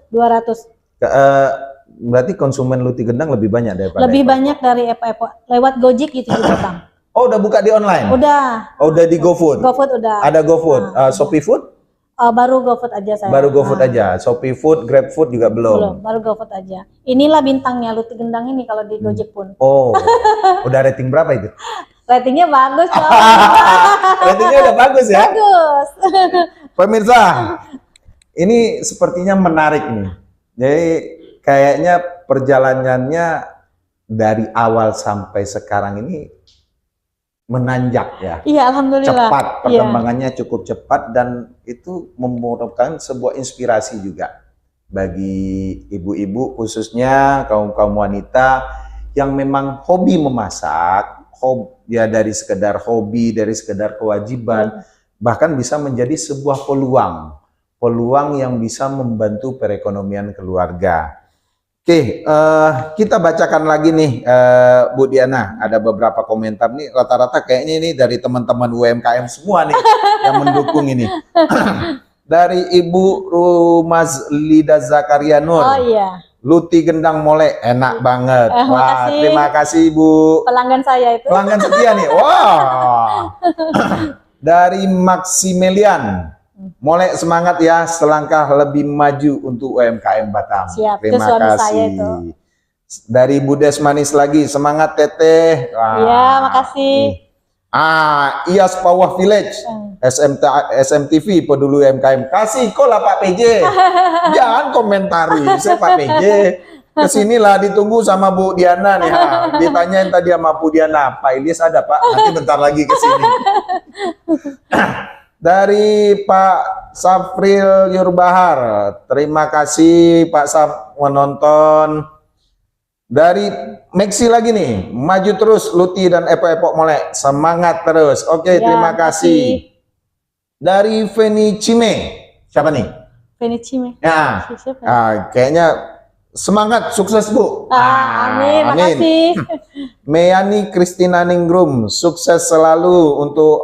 200.
Berarti konsumen luti gendang lebih banyak daripada
lebih banyak dari epok-epok. Lewat Gojek gitu juga Bang.
Oh, udah buka di online?
Udah.
Oh, udah di GoFood?
GoFood udah.
Ada GoFood? Shopee Food?
Baru GoFood aja saya.
Baru GoFood aja? Shopee Food, GrabFood juga belum?
Belum, baru GoFood aja. Inilah bintangnya luti gendang ini kalau di Gojek pun.
Oh, udah rating berapa itu?
Ratingnya bagus loh.
Ratingnya udah bagus ya?
Bagus.
Pemirsa, ini sepertinya menarik nih. Jadi kayaknya perjalanannya dari awal sampai sekarang ini menanjak ya.
Iya, alhamdulillah.
Cepat, perkembangannya cukup cepat dan itu merupakan sebuah inspirasi juga bagi ibu-ibu khususnya kaum-kaum wanita yang memang hobi memasak, dari sekedar hobi, dari sekedar kewajiban, bahkan bisa menjadi sebuah peluang yang bisa membantu perekonomian keluarga. Oke, kita bacakan lagi nih, Bu Diana. Ada beberapa komentar nih, rata-rata kayaknya ini dari teman-teman UMKM semua nih yang mendukung ini. Dari Ibu Rumaz Lida Zakaria Nur.
Oh iya.
Luti gendang mole, enak banget. Wah,
makasih.
terima kasih Ibu.
Pelanggan saya itu.
Pelanggan setia nih. Wah. Dari Maximilian. Molek semangat ya, selangkah lebih maju untuk UMKM Batam.
Siap, itu
Terima
suami
kasih.
saya itu.
Dari Budes Manis lagi, semangat Teteh.
Iya, makasih.
Iyas Pawah Village, SMTV peduli UMKM. Kasih kok lah Pak PJ. Jangan komentari, saya Pak PJ. Kesinilah ditunggu sama Bu Diana nih. Ditanyain tadi sama Bu Diana, Pak Ilyas ada Pak, nanti bentar lagi kesini. Dari Pak Safril Yurbahar, terima kasih Pak Saf menonton. Dari Maxi lagi nih, maju terus Luti dan Epok-Epok Molek, semangat terus. Oke,
Ya,
terima kasih. Dari Feni Cime, siapa nih?
Feni Cime.
Ya,
Siapa?
kayaknya semangat, sukses Bu.
Amin, makasih.
Meani Kristina Ningrum, sukses selalu untuk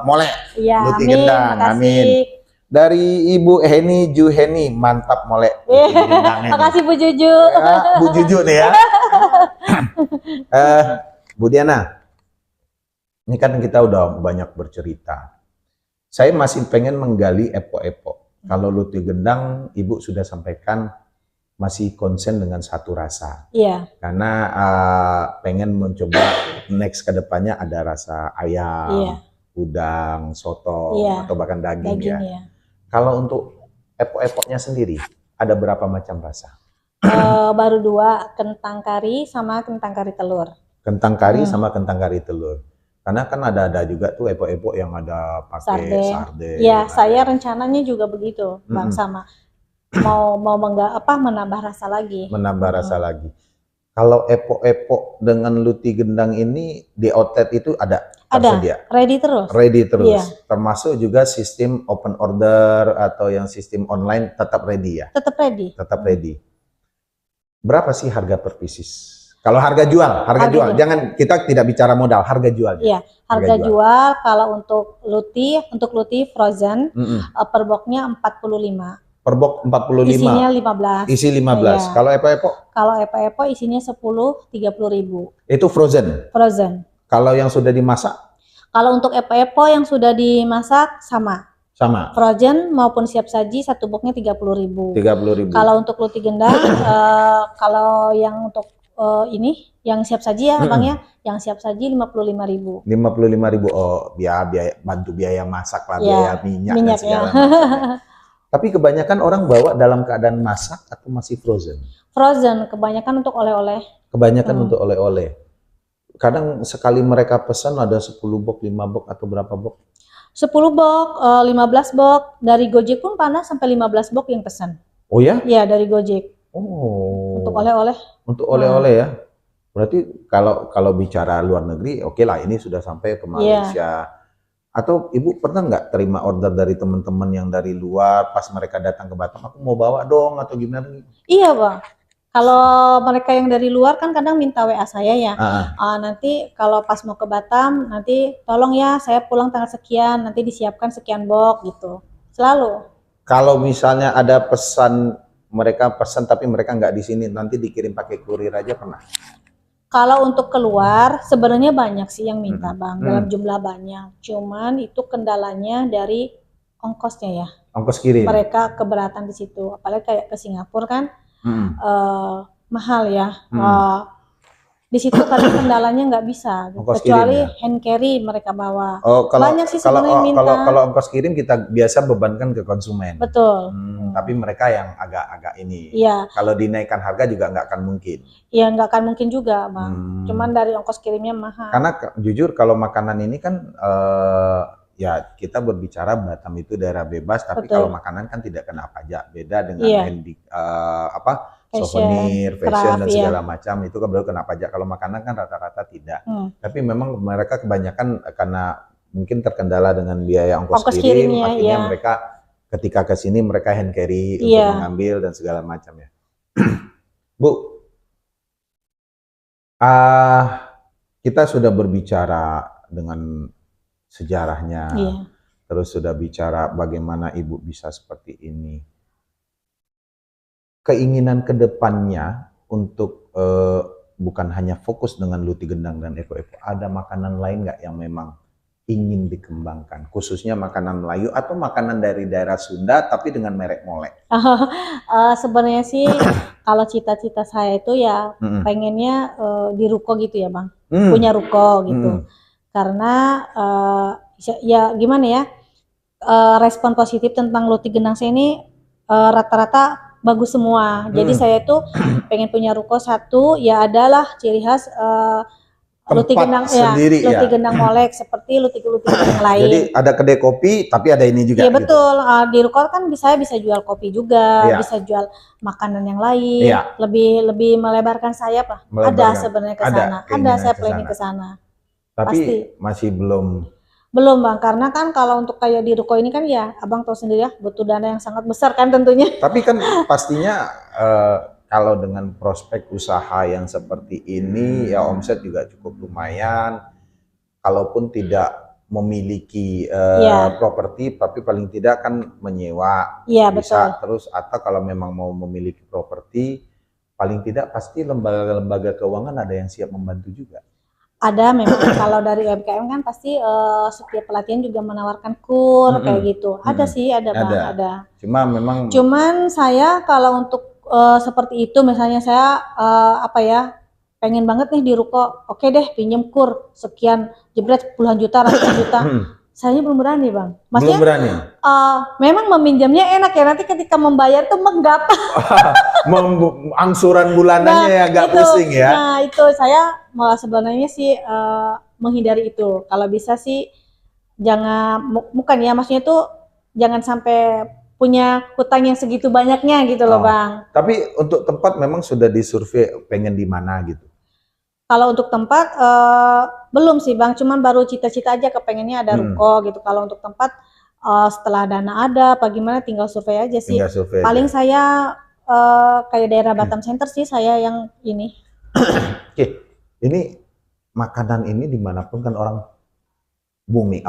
Molek.
Iya,
Luti
amin,
Gendang,
makasih.
amin. Dari Ibu Heni Juheni, mantap Molek.
Makasih Bu Juju.
Ya, Bu Juju nih ya. Bu Diana, ini kan kita udah banyak bercerita. Saya masih pengen menggali epok-epok. Kalau Luti Gendang, Ibu sudah sampaikan masih konsen dengan satu rasa.
Iya.
Karena pengen mencoba next ke depannya ada rasa ayam,
Iya.
udang, soto,
Iya.
atau bahkan daging ya.
Ya.
Kalau untuk epok-epoknya sendiri, ada berapa macam rasa?
Baru 2, kentang kari sama kentang kari telur.
Kentang kari sama kentang kari telur. Karena kan ada juga tuh epok-epok yang ada pakai sarden.
Iya, saya rencananya juga begitu, Bang, sama mau menambah rasa lagi.
Menambah rasa lagi. Kalau epok-epok dengan Luti Gendang ini di outlet itu ada tersedia?
Ready terus.
Ready terus.
Iya.
Termasuk juga sistem open order atau yang sistem online tetap ready ya?
Tetap ready.
Tetap ready. Berapa sih harga per pieces? Kalau harga jual,
Jual.
Jangan, kita tidak bicara modal, harga jualnya.
Iya, harga jual kalau untuk Luti frozen per boxnya 45.
Per box 45.
Isinya 15.
Isi 15.
Iya.
Kalau epok-epok?
Kalau epok-epok isinya 10, 30.000.
Itu frozen.
Frozen.
Kalau yang sudah dimasak?
Kalau untuk epok-epok yang sudah dimasak sama.
Sama.
Frozen maupun siap saji satu boxnya 30.000.
30.000.
Kalau untuk Luti Gendang, kalau yang untuk ini yang siap saji ya, Bang ya, yang siap saji 55.000.
55.000. Oh, biaya bantu biaya masak lah, biaya minyak dan segala
ya.
macam. Tapi kebanyakan orang bawa dalam keadaan masak atau masih frozen?
Frozen, kebanyakan untuk oleh-oleh.
Kebanyakan untuk oleh-oleh. Kadang sekali mereka pesan ada 10 box, 5 box atau berapa box?
10 box, 15 box. Dari Gojek pun pernah sampai 15 box yang pesan.
Oh ya?
Iya, dari Gojek.
Oh.
Untuk oleh-oleh.
Untuk oleh-oleh ya. Berarti kalau bicara luar negeri, oke lah ini sudah sampai ke Malaysia. Atau Ibu pernah nggak terima order dari teman-teman yang dari luar pas mereka datang ke Batam, aku mau bawa dong atau gimana?
Iya Bang, kalau mereka yang dari luar kan kadang minta WA saya ya, nanti kalau pas mau ke Batam, nanti tolong ya saya pulang tanggal sekian, nanti disiapkan sekian box gitu, selalu.
Kalau misalnya ada pesan, mereka pesan tapi mereka nggak di sini, nanti dikirim pakai kurir aja pernah?
Kalau untuk keluar sebenarnya banyak sih yang minta Bang, dalam jumlah banyak. Cuman itu kendalanya dari ongkosnya ya.
Ongkos kirim.
Mereka keberatan di situ. Apalagi kayak ke Singapura kan mahal ya. Di situ kadang kendalanya nggak bisa, kecuali hand carry mereka bawa.
Oh,
banyak sih sebenarnya yang minta.
Kalau ongkos kirim kita biasa bebankan ke konsumen.
Betul.
Tapi mereka yang agak ini.
Iya.
Kalau dinaikkan harga juga nggak akan mungkin.
Iya, nggak akan mungkin juga, Bang. Cuman dari ongkos kirimnya mahal.
Karena jujur kalau makanan ini kan ya kita berbicara Batam itu daerah bebas, tapi kalau makanan kan tidak kena pajak. Beda dengan souvenir, fashion dan segala macam itu kan baru kena pajak. Kalau makanan kan rata-rata tidak. Tapi memang mereka kebanyakan karena mungkin terkendala dengan biaya ongkos kirim, artinya mereka ketika ke sini mereka hand carry untuk mengambil dan segala macam ya. Bu, ah, kita sudah berbicara dengan sejarahnya,
Iya.
terus sudah bicara bagaimana Ibu bisa seperti ini. Keinginan ke depannya untuk bukan hanya fokus dengan luti gendang dan eko-eko, ada makanan lain nggak yang memang ingin dikembangkan, khususnya makanan Melayu atau makanan dari daerah Sunda tapi dengan merek molek?
Sebenarnya sih kalau cita-cita saya itu ya
Mm-mm.
pengennya di ruko gitu ya Bang,
Mm.
punya ruko gitu.
Mm-mm.
Karena ya gimana ya, respon positif tentang luti gendang saya ini rata-rata bagus semua. Jadi saya itu pengen punya ruko satu, ya adalah ciri khas luti
Tempat
gendang
sendiri
luti
ya.
gendang molek seperti luti-luti yang lain.
Jadi ada kedai kopi tapi ada ini juga.
Iya
gitu.
betul, di ruko kan bisa jual kopi juga,
Iya.
bisa jual makanan yang lain.
Iya.
Lebih melebarkan sayap lah. Ada
Melebarkan.
sebenarnya ke
Ada
sana. Ada
keinginan
saya
ke
planning
sana.
ke sana.
Tapi
Pasti.
masih belum.
Belum Bang, karena kan kalau untuk kayak di ruko ini kan ya Abang tahu sendiri ya, butuh dana yang sangat besar kan tentunya.
Tapi kan pastinya kalau dengan prospek usaha yang seperti ini ya omset juga cukup lumayan. Kalaupun tidak memiliki
Iya.
properti, tapi paling tidak kan menyewa
Iya
bisa
betul.
terus, atau kalau memang mau memiliki properti, paling tidak pasti lembaga-lembaga keuangan ada yang siap membantu juga.
Ada memang kalau dari UMKM kan pasti setiap pelatihan juga menawarkan kur kayak gitu. Ada sih, ada Bang, ada.
Cuma memang
Cuman saya kalau untuk seperti itu misalnya saya apa ya, pengen banget nih di ruko, oke deh pinjem kur sekian, jebret puluhan juta, ratusan juta. Saya belum berani Bang. Maksudnya
belum berani.
Memang meminjamnya enak ya, nanti ketika membayar tuh menggap.
Angsuran bulanannya ya agak pusing ya.
Nah itu saya malah sebenarnya sih menghindari itu. Kalau bisa sih jangan, bukan ya, maksudnya tuh jangan sampai punya hutang yang segitu banyaknya gitu loh Bang.
Tapi untuk tempat memang sudah disurvei pengen di mana gitu?
Kalau untuk tempat belum sih Bang, cuman baru cita-cita aja kepengennya ada ruko gitu. Kalau untuk tempat setelah dana ada apa gimana tinggal survei aja sih.
Tinggal survei
paling
aja.
Saya kayak daerah Batam Center sih saya yang ini.
Oke, ini makanan ini dimanapun kan orang booming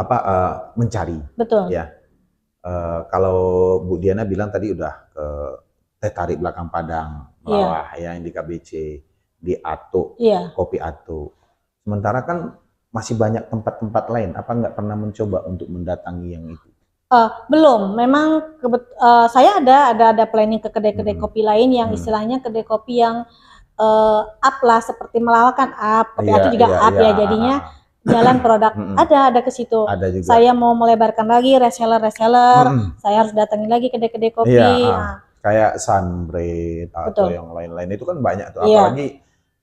mencari.
Betul.
Ya. Kalau Bu Diana bilang tadi udah ke Teh Tarik Belakang Padang, Melawah yang di KBC, di Atuk, Kopi Atuk. Sementara kan masih banyak tempat-tempat lain. Apa nggak pernah mencoba untuk mendatangi yang itu?
Belum. Memang saya ada planning ke kedai-kedai kopi lain yang istilahnya kedai kopi yang up lah, seperti Melawah kan up, Kopi Atuk juga up ya, jadinya jalan produk. Ada ke situ.
Ada juga.
Saya mau melebarkan lagi reseller, saya harus datangin lagi kedai-kedai kopi.
Kayak Sunbread atau yang lain-lain itu kan banyak tuh.
Iya.
Apalagi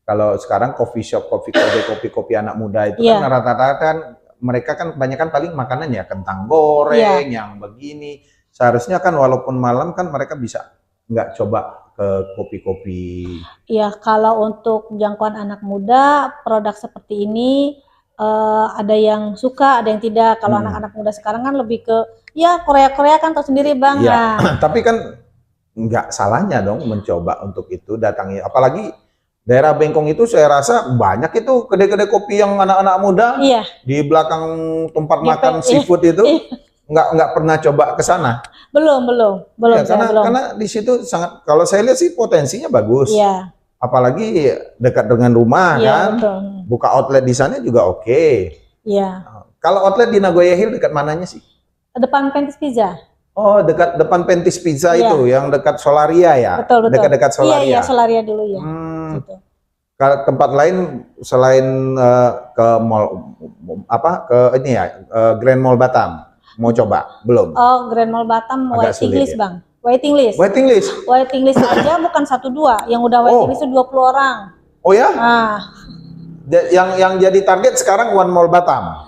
kalau sekarang coffee shop, kopi anak muda itu kan rata-rata kan mereka kan kebanyakan paling makanan ya kentang goreng yang begini. Seharusnya kan walaupun malam kan mereka bisa nggak coba ke kopi-kopi.
Iya, kalau untuk jangkauan anak muda produk seperti ini ada yang suka, ada yang tidak. Kalau anak-anak muda sekarang kan lebih ke ya Korea kan tahu sendiri Bang.
Iya. Tapi kan nggak salahnya dong mencoba untuk itu, datangi. Apalagi daerah Bengkong itu saya rasa banyak itu kedai-kedai kopi yang anak-anak muda.
Iya.
Di belakang tempat makan seafood itu nggak pernah coba ke sana. Belum. Ya, karena di situ sangat, kalau saya lihat sih potensinya bagus.
Iya.
Apalagi dekat dengan rumah kan.
Betul.
Buka outlet di sana juga oke.
Iya.
Kalau outlet di Nagoya Hill dekat mananya sih?
Depan Pentis Pizza.
Oh, depan Pentis Pizza itu, yang dekat Solaria ya?
Betul.
Dekat Solaria.
Iya, Solaria dulu ya.
Gitu. Kalau tempat lain selain ke mall Grand Mall Batam, mau coba? Belum?
Oh, Grand Mall Batam waiting list ya? Bang. Waiting list. Waiting list aja bukan 1-2, yang udah waiting list 20 orang.
Oh ya? Yang jadi target sekarang One Mall Batam.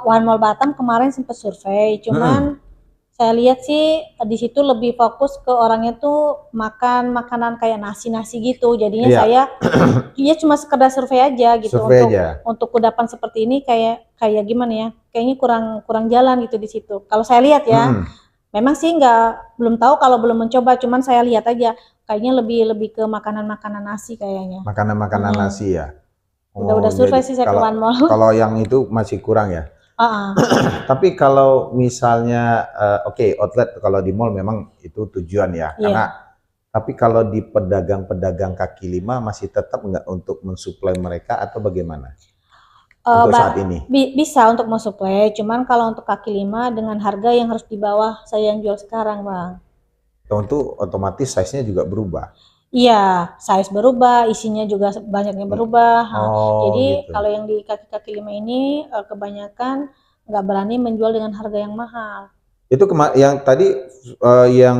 One Mall Batam kemarin sempat survei, cuman saya lihat sih di situ lebih fokus ke orangnya tuh makan makanan kayak nasi gitu. Jadinya saya cuma sekedar survei aja gitu. Untuk kudapan seperti ini kayak gimana ya? Kayaknya kurang jalan gitu di situ. Kalau saya lihat ya. Memang sih belum tahu kalau belum mencoba, cuman saya lihat aja kayaknya lebih ke makanan-makanan nasi kayaknya.
Makanan-makanan nasi ya.
Udah
Oh,
survei
jadi
sih saya ke One Mall.
kalau yang itu masih kurang ya.
Heeh.
Tapi kalau misalnya oke, outlet kalau di mall memang itu tujuan ya.
Iya.
Tapi kalau di pedagang-pedagang kaki lima masih tetap nggak untuk mensuplai mereka atau bagaimana untuk saat ini?
Bisa untuk mensuplai, cuman kalau untuk kaki lima dengan harga yang harus di bawah saya yang jual sekarang, Bang.
Tentu otomatis size-nya juga berubah.
Iya, size berubah, isinya juga banyaknya berubah.
Oh,
Jadi
gitu.
kalau yang di kaki-kaki lima ini kebanyakan nggak berani menjual dengan harga yang mahal.
Itu yang tadi yang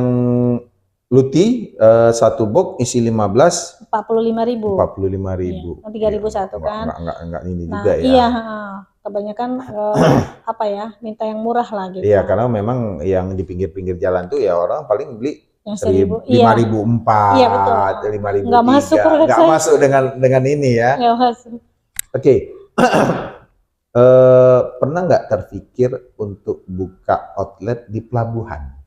Luti satu box isi 15
45.000.
45.000.
Iya, 3.000 satu kan.
Enggak ini
Nah,
juga ya.
iya, kebanyakan apa ya, minta yang murah lah gitu.
Iya, karena memang yang di pinggir-pinggir jalan tuh ya orang paling beli
Yang 1.000,
5.004,
iya betul.
5.003.
Nggak masuk produk
Nggak
saya.
masuk dengan ini ya.
Nggak masuk.
Oke. Pernah nggak terpikir untuk buka outlet di pelabuhan?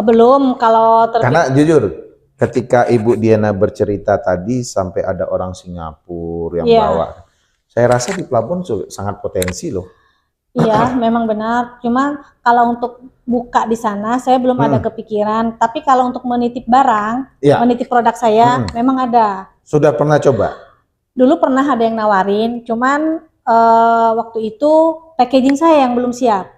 Belum, kalau
Karena jujur, ketika Ibu Diana bercerita tadi sampai ada orang Singapura yang
Iya.
bawa, saya rasa di pelabuhan sangat potensi loh.
Iya, memang benar. Cuma kalau untuk buka di sana, saya belum ada kepikiran. Tapi kalau untuk menitip barang,
Iya.
menitip produk saya, memang ada.
Sudah pernah coba?
Dulu pernah ada yang nawarin, cuman waktu itu packaging saya yang belum siap.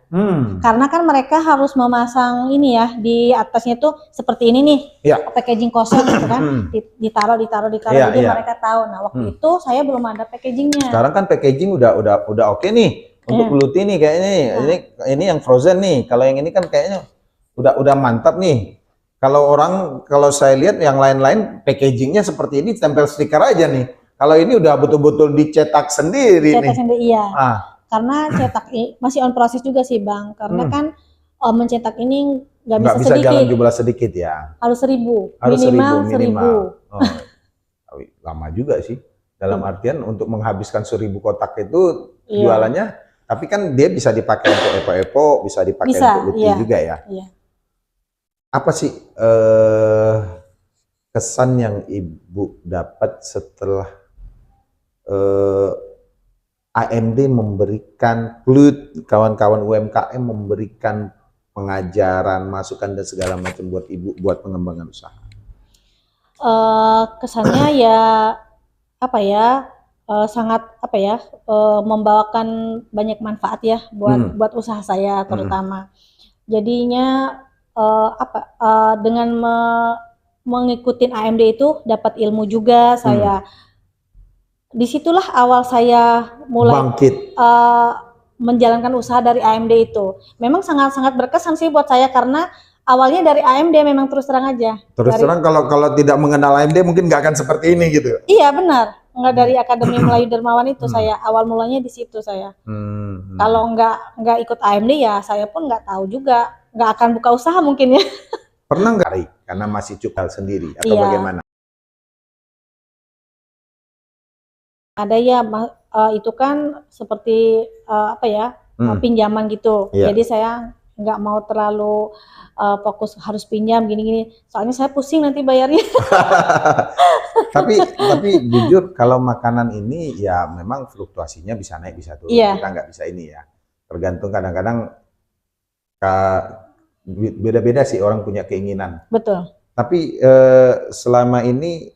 Karena kan mereka harus memasang ini ya, di atasnya tuh seperti ini nih,
Iya.
packaging kosong gitu kan, ditaruh,
Iya,
jadi
iya.
mereka tahu. Nah, waktu itu saya belum ada packagingnya.
Sekarang kan packaging udah oke nih. Untuk Luti nih kayaknya ini yang frozen nih. Kalau yang ini kan kayaknya udah mantap nih. Kalau saya lihat yang lain-lain packagingnya seperti ini, tempel stiker aja nih. Kalau ini udah betul-betul dicetak sendiri nih.
Cetak sendiri, iya.
Ah.
Karena cetak masih on proses juga sih Bang, karena kan mencetak ini nggak
Nggak
bisa
bisa
sedikit,
jalan jumlah sedikit ya.
harus 1.000,
Harus
minimal 1.000.
Oh, lama juga sih. Dalam artian untuk menghabiskan 1.000 kotak itu jualannya, tapi kan dia bisa dipakai untuk Epo-Epo, bisa dipakai untuk Luti juga ya.
Iya.
Apa sih kesan yang Ibu dapat setelah AMD memberikan kawan-kawan UMKM memberikan pengajaran, masukan dan segala macam buat Ibu buat pengembangan usaha?
Kesannya ya apa ya, sangat apa ya, membawakan banyak manfaat ya buat usaha saya terutama. Jadinya dengan mengikuti AMD itu dapat ilmu juga saya. Disitulah awal saya mulai
bangkit
menjalankan usaha dari AMD itu. Memang sangat-sangat berkesan sih buat saya karena awalnya dari AMD memang terus terang aja.
Terus terang kalau tidak mengenal AMD mungkin nggak akan seperti ini gitu.
Iya benar, nggak dari Akademi Melayu Dermawan itu saya awal mulanya di situ saya. Kalau nggak ikut AMD ya saya pun nggak tahu juga, nggak akan buka usaha mungkin ya.
Pernah nggak karena masih cukal sendiri atau bagaimana?
Ada ya, itu kan seperti apa ya, pinjaman gitu. Jadi saya nggak mau terlalu fokus harus pinjam gini-gini. Soalnya saya pusing nanti bayarnya.
tapi jujur kalau makanan ini ya memang fluktuasinya bisa naik bisa turun. Kita nggak bisa ini ya. Tergantung kadang-kadang beda-beda sih orang punya keinginan.
Betul.
Tapi selama ini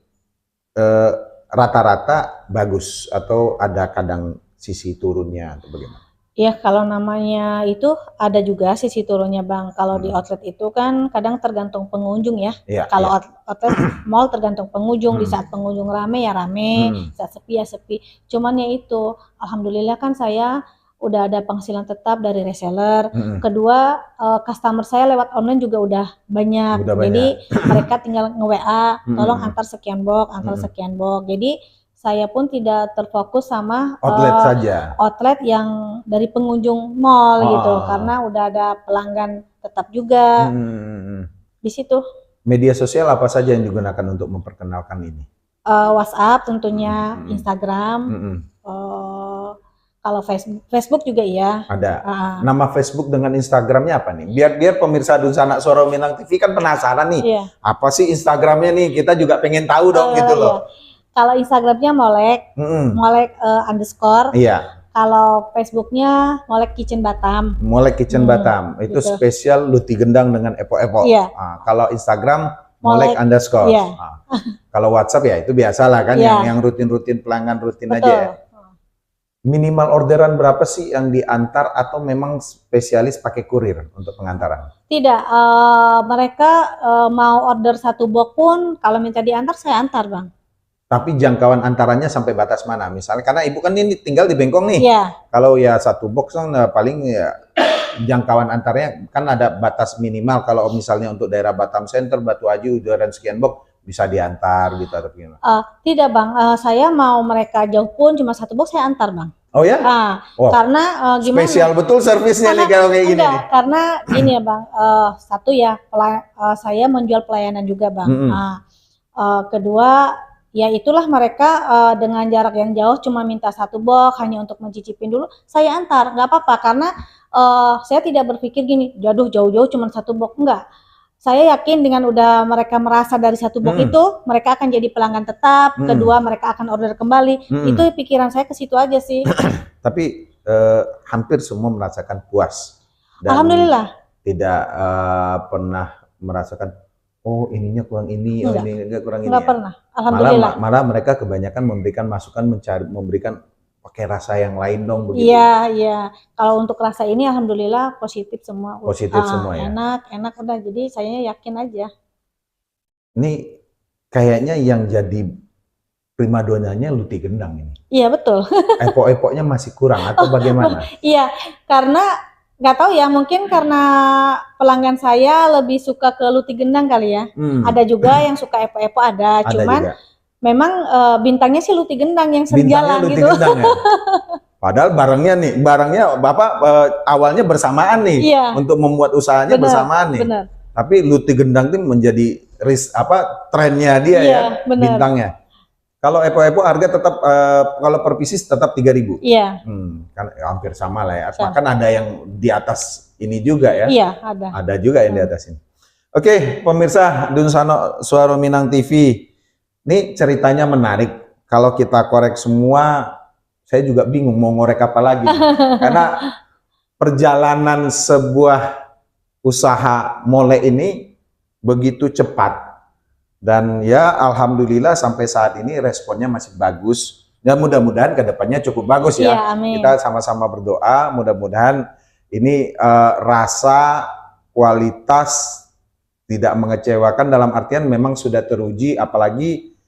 rata-rata bagus atau ada kadang sisi turunnya atau bagaimana?
Ya kalau namanya itu ada juga sisi turunnya Bang. Kalau di outlet itu kan kadang tergantung pengunjung ya. Kalau outlet mall tergantung pengunjung. Di saat pengunjung rame ya rame, saat sepi ya sepi. Cuman ya itu, alhamdulillah kan saya udah ada penghasilan tetap dari reseller. Kedua, customer saya lewat online juga udah banyak. Jadi mereka tinggal nge-WA, tolong antar sekian box, Jadi saya pun tidak terfokus sama
outlet saja.
Outlet yang dari pengunjung mall gitu, karena udah ada pelanggan tetap juga. Di situ.
Media sosial apa saja yang digunakan untuk memperkenalkan ini?
WhatsApp tentunya, Instagram. Kalau Facebook juga iya.
Ada.
Ah,
Nama Facebook dengan Instagramnya apa nih? Biar pemirsa Dunsana Suara Minang TV kan penasaran nih.
iya.
Apa sih Instagramnya nih? Kita juga pengen tahu dong gitu
Iya.
loh.
Kalau Instagramnya Molek,
Mm-mm.
Molek underscore.
Iya,
Kalau Facebooknya Molek Kitchen Batam.
Molek Kitchen Batam. Itu
gitu.
spesial luti gendang dengan epo-epo.
Iya.
Kalau Instagram Molek underscore.
Iya.
Kalau WhatsApp ya itu biasalah kan,
Iya.
yang rutin-rutin, pelanggan rutin
Betul.
aja ya. Minimal orderan berapa sih yang diantar atau memang spesialis pakai kurir untuk pengantaran?
Tidak, mereka mau order 1 box pun kalau minta diantar saya antar, Bang.
Tapi jangkauan antarannya sampai batas mana? Misalnya karena ibu kan ini tinggal di Bengkong nih.
Iya.
Kalau ya 1 box kan paling ya jangkauan antaranya kan ada batas minimal. Kalau misalnya untuk daerah Batam Center, Batu Aju, dan sekian box bisa diantar gitu atau gimana?
Tidak, Bang. Saya mau mereka jauh pun cuma 1 box saya antar, Bang.
Oh ya? Wow.
Karena gimana?
Spesial betul servisnya nih kalau kayak gini nih.
Karena gini ya, Bang. Satu ya, saya menjual pelayanan juga, Bang. Kedua, ya itulah mereka dengan jarak yang jauh cuma minta 1 box hanya untuk mencicipin dulu. Saya antar, nggak apa-apa karena saya tidak berpikir gini, jauh-jauh cuma 1 box, enggak. Saya yakin dengan udah mereka merasa dari 1 box itu, mereka akan jadi pelanggan tetap. Kedua, mereka akan order kembali. Itu pikiran saya ke situ aja sih.
Tapi hampir semua merasakan puas. Dan
Alhamdulillah.
tidak pernah merasakan, oh ininya kurang ini,
Enggak.
oh ini kurang ini.
Nggak
Ya.
pernah. Alhamdulillah.
Malah mereka kebanyakan memberikan masukan, memberikan pakai rasa yang lain dong begitu.
Iya, iya. Kalau untuk rasa ini alhamdulillah positif semua.
Positif semua ya.
Enak udah. Jadi saya yakin aja.
Ini kayaknya yang jadi primadonanya luti gendang ini.
Iya, betul.
Epok-epoknya masih kurang atau bagaimana?
Iya, karena nggak tahu ya, mungkin karena pelanggan saya lebih suka ke luti gendang kali ya. Ada juga yang suka epok-epok ada, cuman
juga.
Memang bintangnya sih luti gendang yang sering
Bintangnya
jalan
luti
gitu.
gendang ya? Padahal barangnya Bapak awalnya bersamaan nih.
Iya.
Untuk membuat usahanya bersamaan nih.
Benar.
Tapi luti gendang itu menjadi trennya dia
Iya,
ya,
benar.
bintangnya. Kalau epo-epo harga tetap kalau per pieces tetap 3.000.
Iya.
Kan hampir sama lah ya.
Sama.
Kan ada yang di atas ini juga ya.
Iya, ada.
Ada juga yang di atas ini. Oke, pemirsa Dunsana Suara Minang TV. Ini ceritanya menarik. Kalau kita korek semua, saya juga bingung mau ngorek apa lagi. Karena perjalanan sebuah usaha mole ini begitu cepat. Dan ya alhamdulillah sampai saat ini responnya masih bagus. Dan mudah-mudahan kedepannya cukup bagus ya.
Iya, amin.
Kita sama-sama berdoa mudah-mudahan ini rasa, kualitas tidak mengecewakan dalam artian memang sudah teruji, apalagi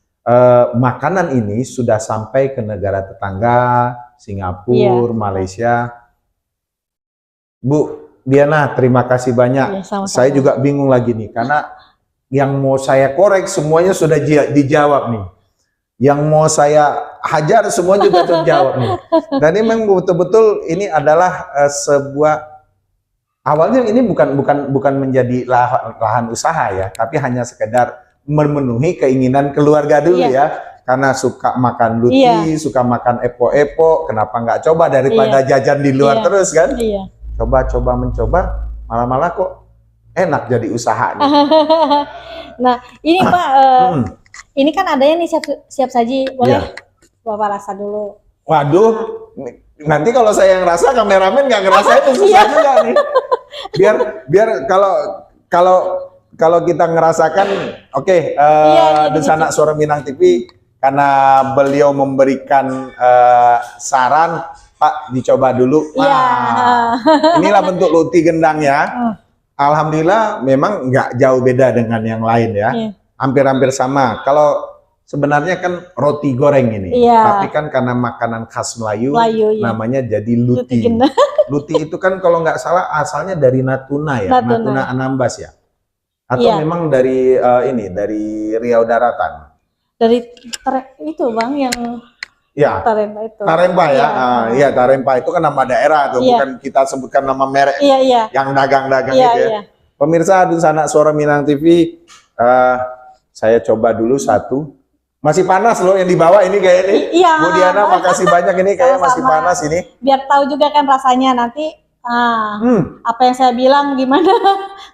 makanan ini sudah sampai ke negara tetangga, Singapura, Malaysia. Bu Diana, terima kasih banyak.
Iya, sama-sama.
Saya juga bingung lagi nih, karena yang mau saya korek semuanya sudah dijawab nih. Yang mau saya hajar semua juga terjawab nih. Dan ini memang betul-betul ini adalah sebuah awalnya ini bukan menjadi lahan usaha ya, tapi hanya sekedar memenuhi keinginan keluarga dulu ya. Karena suka makan luti, suka makan epo-epo, kenapa nggak coba daripada jajan di luar terus kan?
Iya.
Coba mencoba, malah kok enak jadi usaha nih.
Nah, ini Pak, ini kan adanya nih siap saji, boleh Bapak rasa dulu.
Waduh, nanti kalau saya yang rasa, kameramen nggak ngerasa itu susah juga nih. Biar kalau kita ngerasakan, Dunsana Suara Minang TV karena beliau memberikan saran, Pak dicoba dulu. Inilah bentuk luti gendang ya. Alhamdulillah memang nggak jauh beda dengan yang lain ya. Hampir-hampir sama. Kalau sebenarnya kan roti goreng ini. Tapi kan karena makanan khas Melayu namanya jadi luti. Luti itu kan kalau nggak salah asalnya dari Natuna ya. Natuna Anambas ya. Atau memang dari dari Riau Daratan.
Dari itu Bang yang Tarempa itu.
Tarempa ya. Iya, Tarempa itu kan nama daerah tuh, bukan kita sebutkan nama merek. Yang dagang-dagang gitu ya. Pemirsa Dunsana Suara Minang TV, saya coba dulu satu. Masih panas loh yang dibawa ini kayak ini.
Iya.
Bu Diana, makasih banyak ini kayak masih
Sama-sama.
panas ini.
Biar tahu juga kan rasanya nanti. Apa yang saya bilang gimana?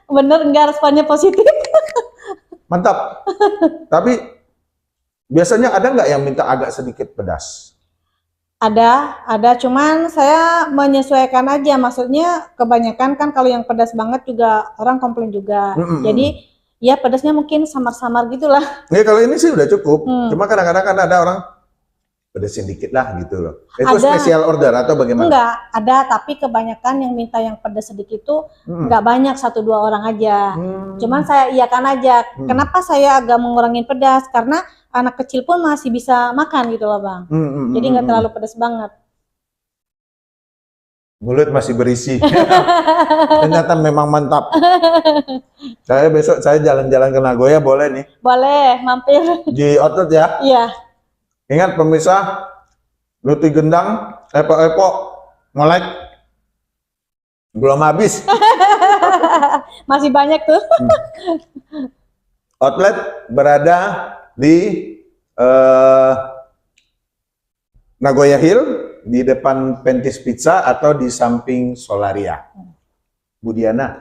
Bener nggak responnya positif?
Mantap. Tapi biasanya ada nggak yang minta agak sedikit pedas?
Ada, cuman saya menyesuaikan aja. Maksudnya kebanyakan kan kalau yang pedas banget juga orang komplain juga. Jadi ya pedasnya mungkin samar-samar gitulah.
Ya kalau ini sih udah cukup. Cuma kadang-kadang kan ada orang pedesin dikit lah gitu loh. Itu
Ada.
spesial order atau bagaimana?
Enggak, ada, tapi kebanyakan yang minta yang pedas sedikit tuh enggak banyak, 1-2 orang aja. Cuman saya iyakan aja. Kenapa saya agak mengurangin pedas? Karena anak kecil pun masih bisa makan gitu loh Bang. Jadi nggak terlalu pedas banget.
Mulut masih berisi. Ternyata memang mantap. Saya besok jalan-jalan ke Nagoya boleh nih.
Boleh, mampir.
Di outlet ya.
Iya.
Ingat pemirsa, roti gendang, epok-epok, molek. Belum habis.
Masih banyak tuh.
Outlet berada di Nagoya Hill, di depan Pentis Pizza atau di samping Solaria. Bu Diana,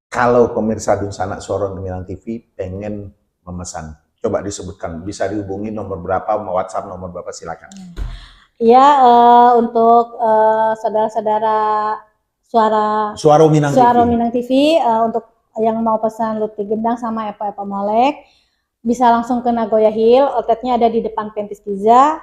kalau pemirsa Dunsana Suara Gemilang TV pengen memesan, coba disebutkan, bisa dihubungi nomor berapa, mau WhatsApp nomor berapa, silakan.
Iya, untuk saudara-saudara Suara Minang TV, untuk yang mau pesan roti gendang sama epok-epok molek, bisa langsung ke Nagoya Hill. Outletnya ada di depan Pentis Pizza,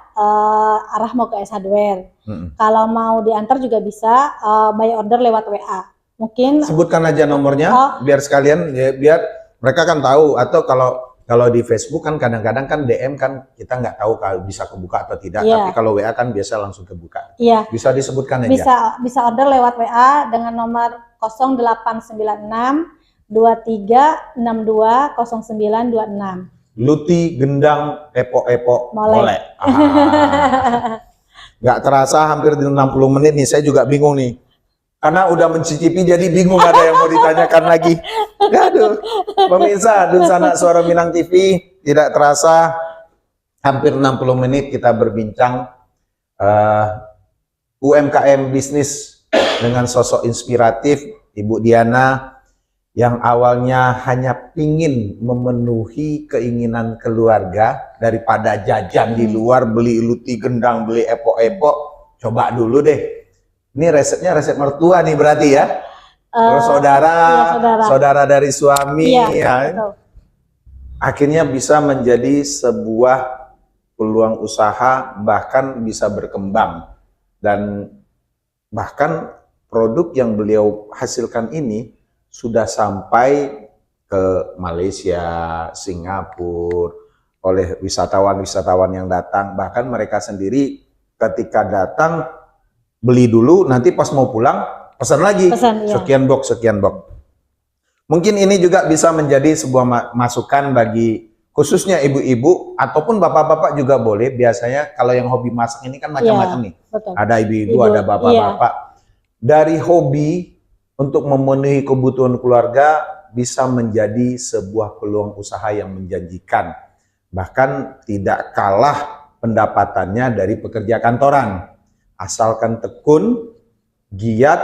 arah mau ke S Hardware. Kalau mau diantar juga bisa, by order lewat WA. Mungkin
sebutkan aja nomornya, biar sekalian, ya, biar mereka kan tahu. Atau kalau di Facebook kan kadang-kadang kan DM kan kita nggak tahu kalau bisa kebuka atau tidak. Tapi kalau WA kan biasa langsung kebuka. Bisa disebutkan aja.
Bisa order lewat WA dengan nomor 0896 23620926.
Luti gendang epok-epok molek. Nggak terasa hampir di 60 menit nih, saya juga bingung nih. Karena udah mencicipi jadi bingung ada yang mau ditanyakan lagi. Aduh, pemirsa Dunsana Suara Minang TV, tidak terasa hampir 60 menit kita berbincang UMKM bisnis dengan sosok inspiratif Ibu Diana yang awalnya hanya ingin memenuhi keinginan keluarga daripada jajan di luar, beli luti gendang, beli epok-epok, coba dulu deh. Ini resepnya resep mertua nih berarti ya? Saudara dari suami, ya. Akhirnya bisa menjadi sebuah peluang usaha, bahkan bisa berkembang. Dan bahkan produk yang beliau hasilkan ini sudah sampai ke Malaysia, Singapura, oleh wisatawan-wisatawan yang datang. Bahkan mereka sendiri ketika datang, beli dulu, nanti pas mau pulang, pesan lagi, sekian box. Mungkin ini juga bisa menjadi sebuah masukan bagi khususnya ibu-ibu, ataupun bapak-bapak juga boleh. Biasanya kalau yang hobi masak ini kan macam-macam nih. Ada ibu-ibu, ada bapak-bapak. Dari hobi untuk memenuhi kebutuhan keluarga bisa menjadi sebuah peluang usaha yang menjanjikan. Bahkan tidak kalah pendapatannya dari pekerja kantoran. Asalkan tekun, giat,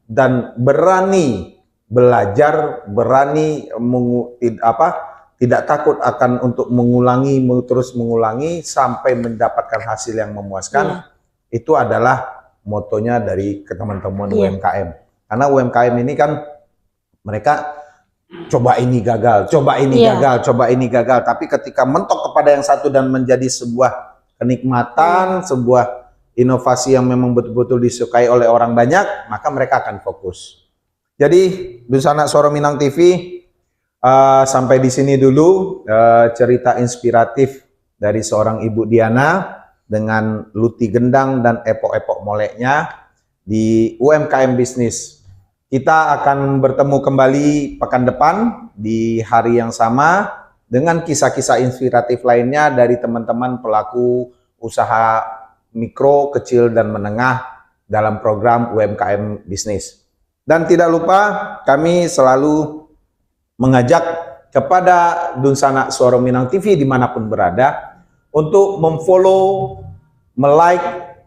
dan berani belajar, berani tidak takut akan untuk terus mengulangi sampai mendapatkan hasil yang memuaskan. Itu adalah motonya dari teman-teman UMKM. Karena UMKM ini kan mereka coba ini gagal, coba ini gagal, tapi ketika mentok kepada yang satu dan menjadi sebuah kenikmatan, sebuah inovasi yang memang betul-betul disukai oleh orang banyak, maka mereka akan fokus. Jadi Dunsana Suara Minang TV, sampai di sini dulu cerita inspiratif dari seorang Ibu Diana dengan luti gendang dan epok-epok moleknya di UMKM bisnis. Kita akan bertemu kembali pekan depan di hari yang sama dengan kisah-kisah inspiratif lainnya dari teman-teman pelaku usaha mikro, kecil, dan menengah dalam program UMKM bisnis. Dan tidak lupa kami selalu mengajak kepada Dunsana Suara Minang TV dimanapun berada untuk memfollow, melike,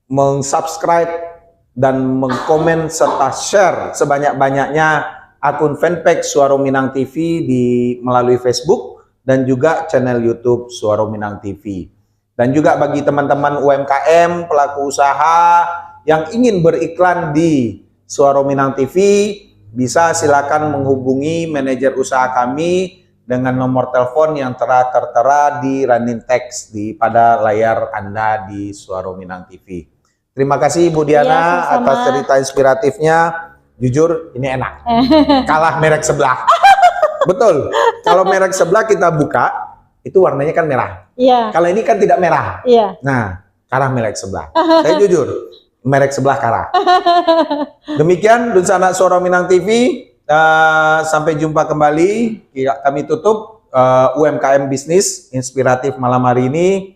mensubscribe, dan mengkomen serta share sebanyak-banyaknya akun fanpage Suara Minang TV melalui Facebook dan juga channel YouTube Suara Minang TV. Dan juga bagi teman-teman UMKM, pelaku usaha yang ingin beriklan di Suara Minang TV, bisa silakan menghubungi manajer usaha kami dengan nomor telepon yang tertera di running text pada layar Anda di Suara Minang TV. Terima kasih Bu Diana atas cerita inspiratifnya. Jujur ini enak. Kalah merek sebelah. Betul. Kalau merek sebelah kita buka, itu warnanya kan merah.
Iya.
Kalau ini kan tidak merah.
Iya.
Nah, kalah merek sebelah. Saya jujur, merek sebelah kalah. Demikian Dunsana Suara Minang TV. Sampai jumpa kembali. Kami tutup UMKM bisnis inspiratif malam hari ini.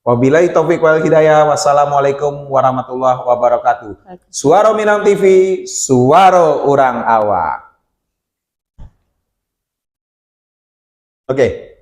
Wabillahi taufiq wal hidayah. Wassalamualaikum warahmatullahi wabarakatuh. Suara Minang TV, suara orang awak. Oke.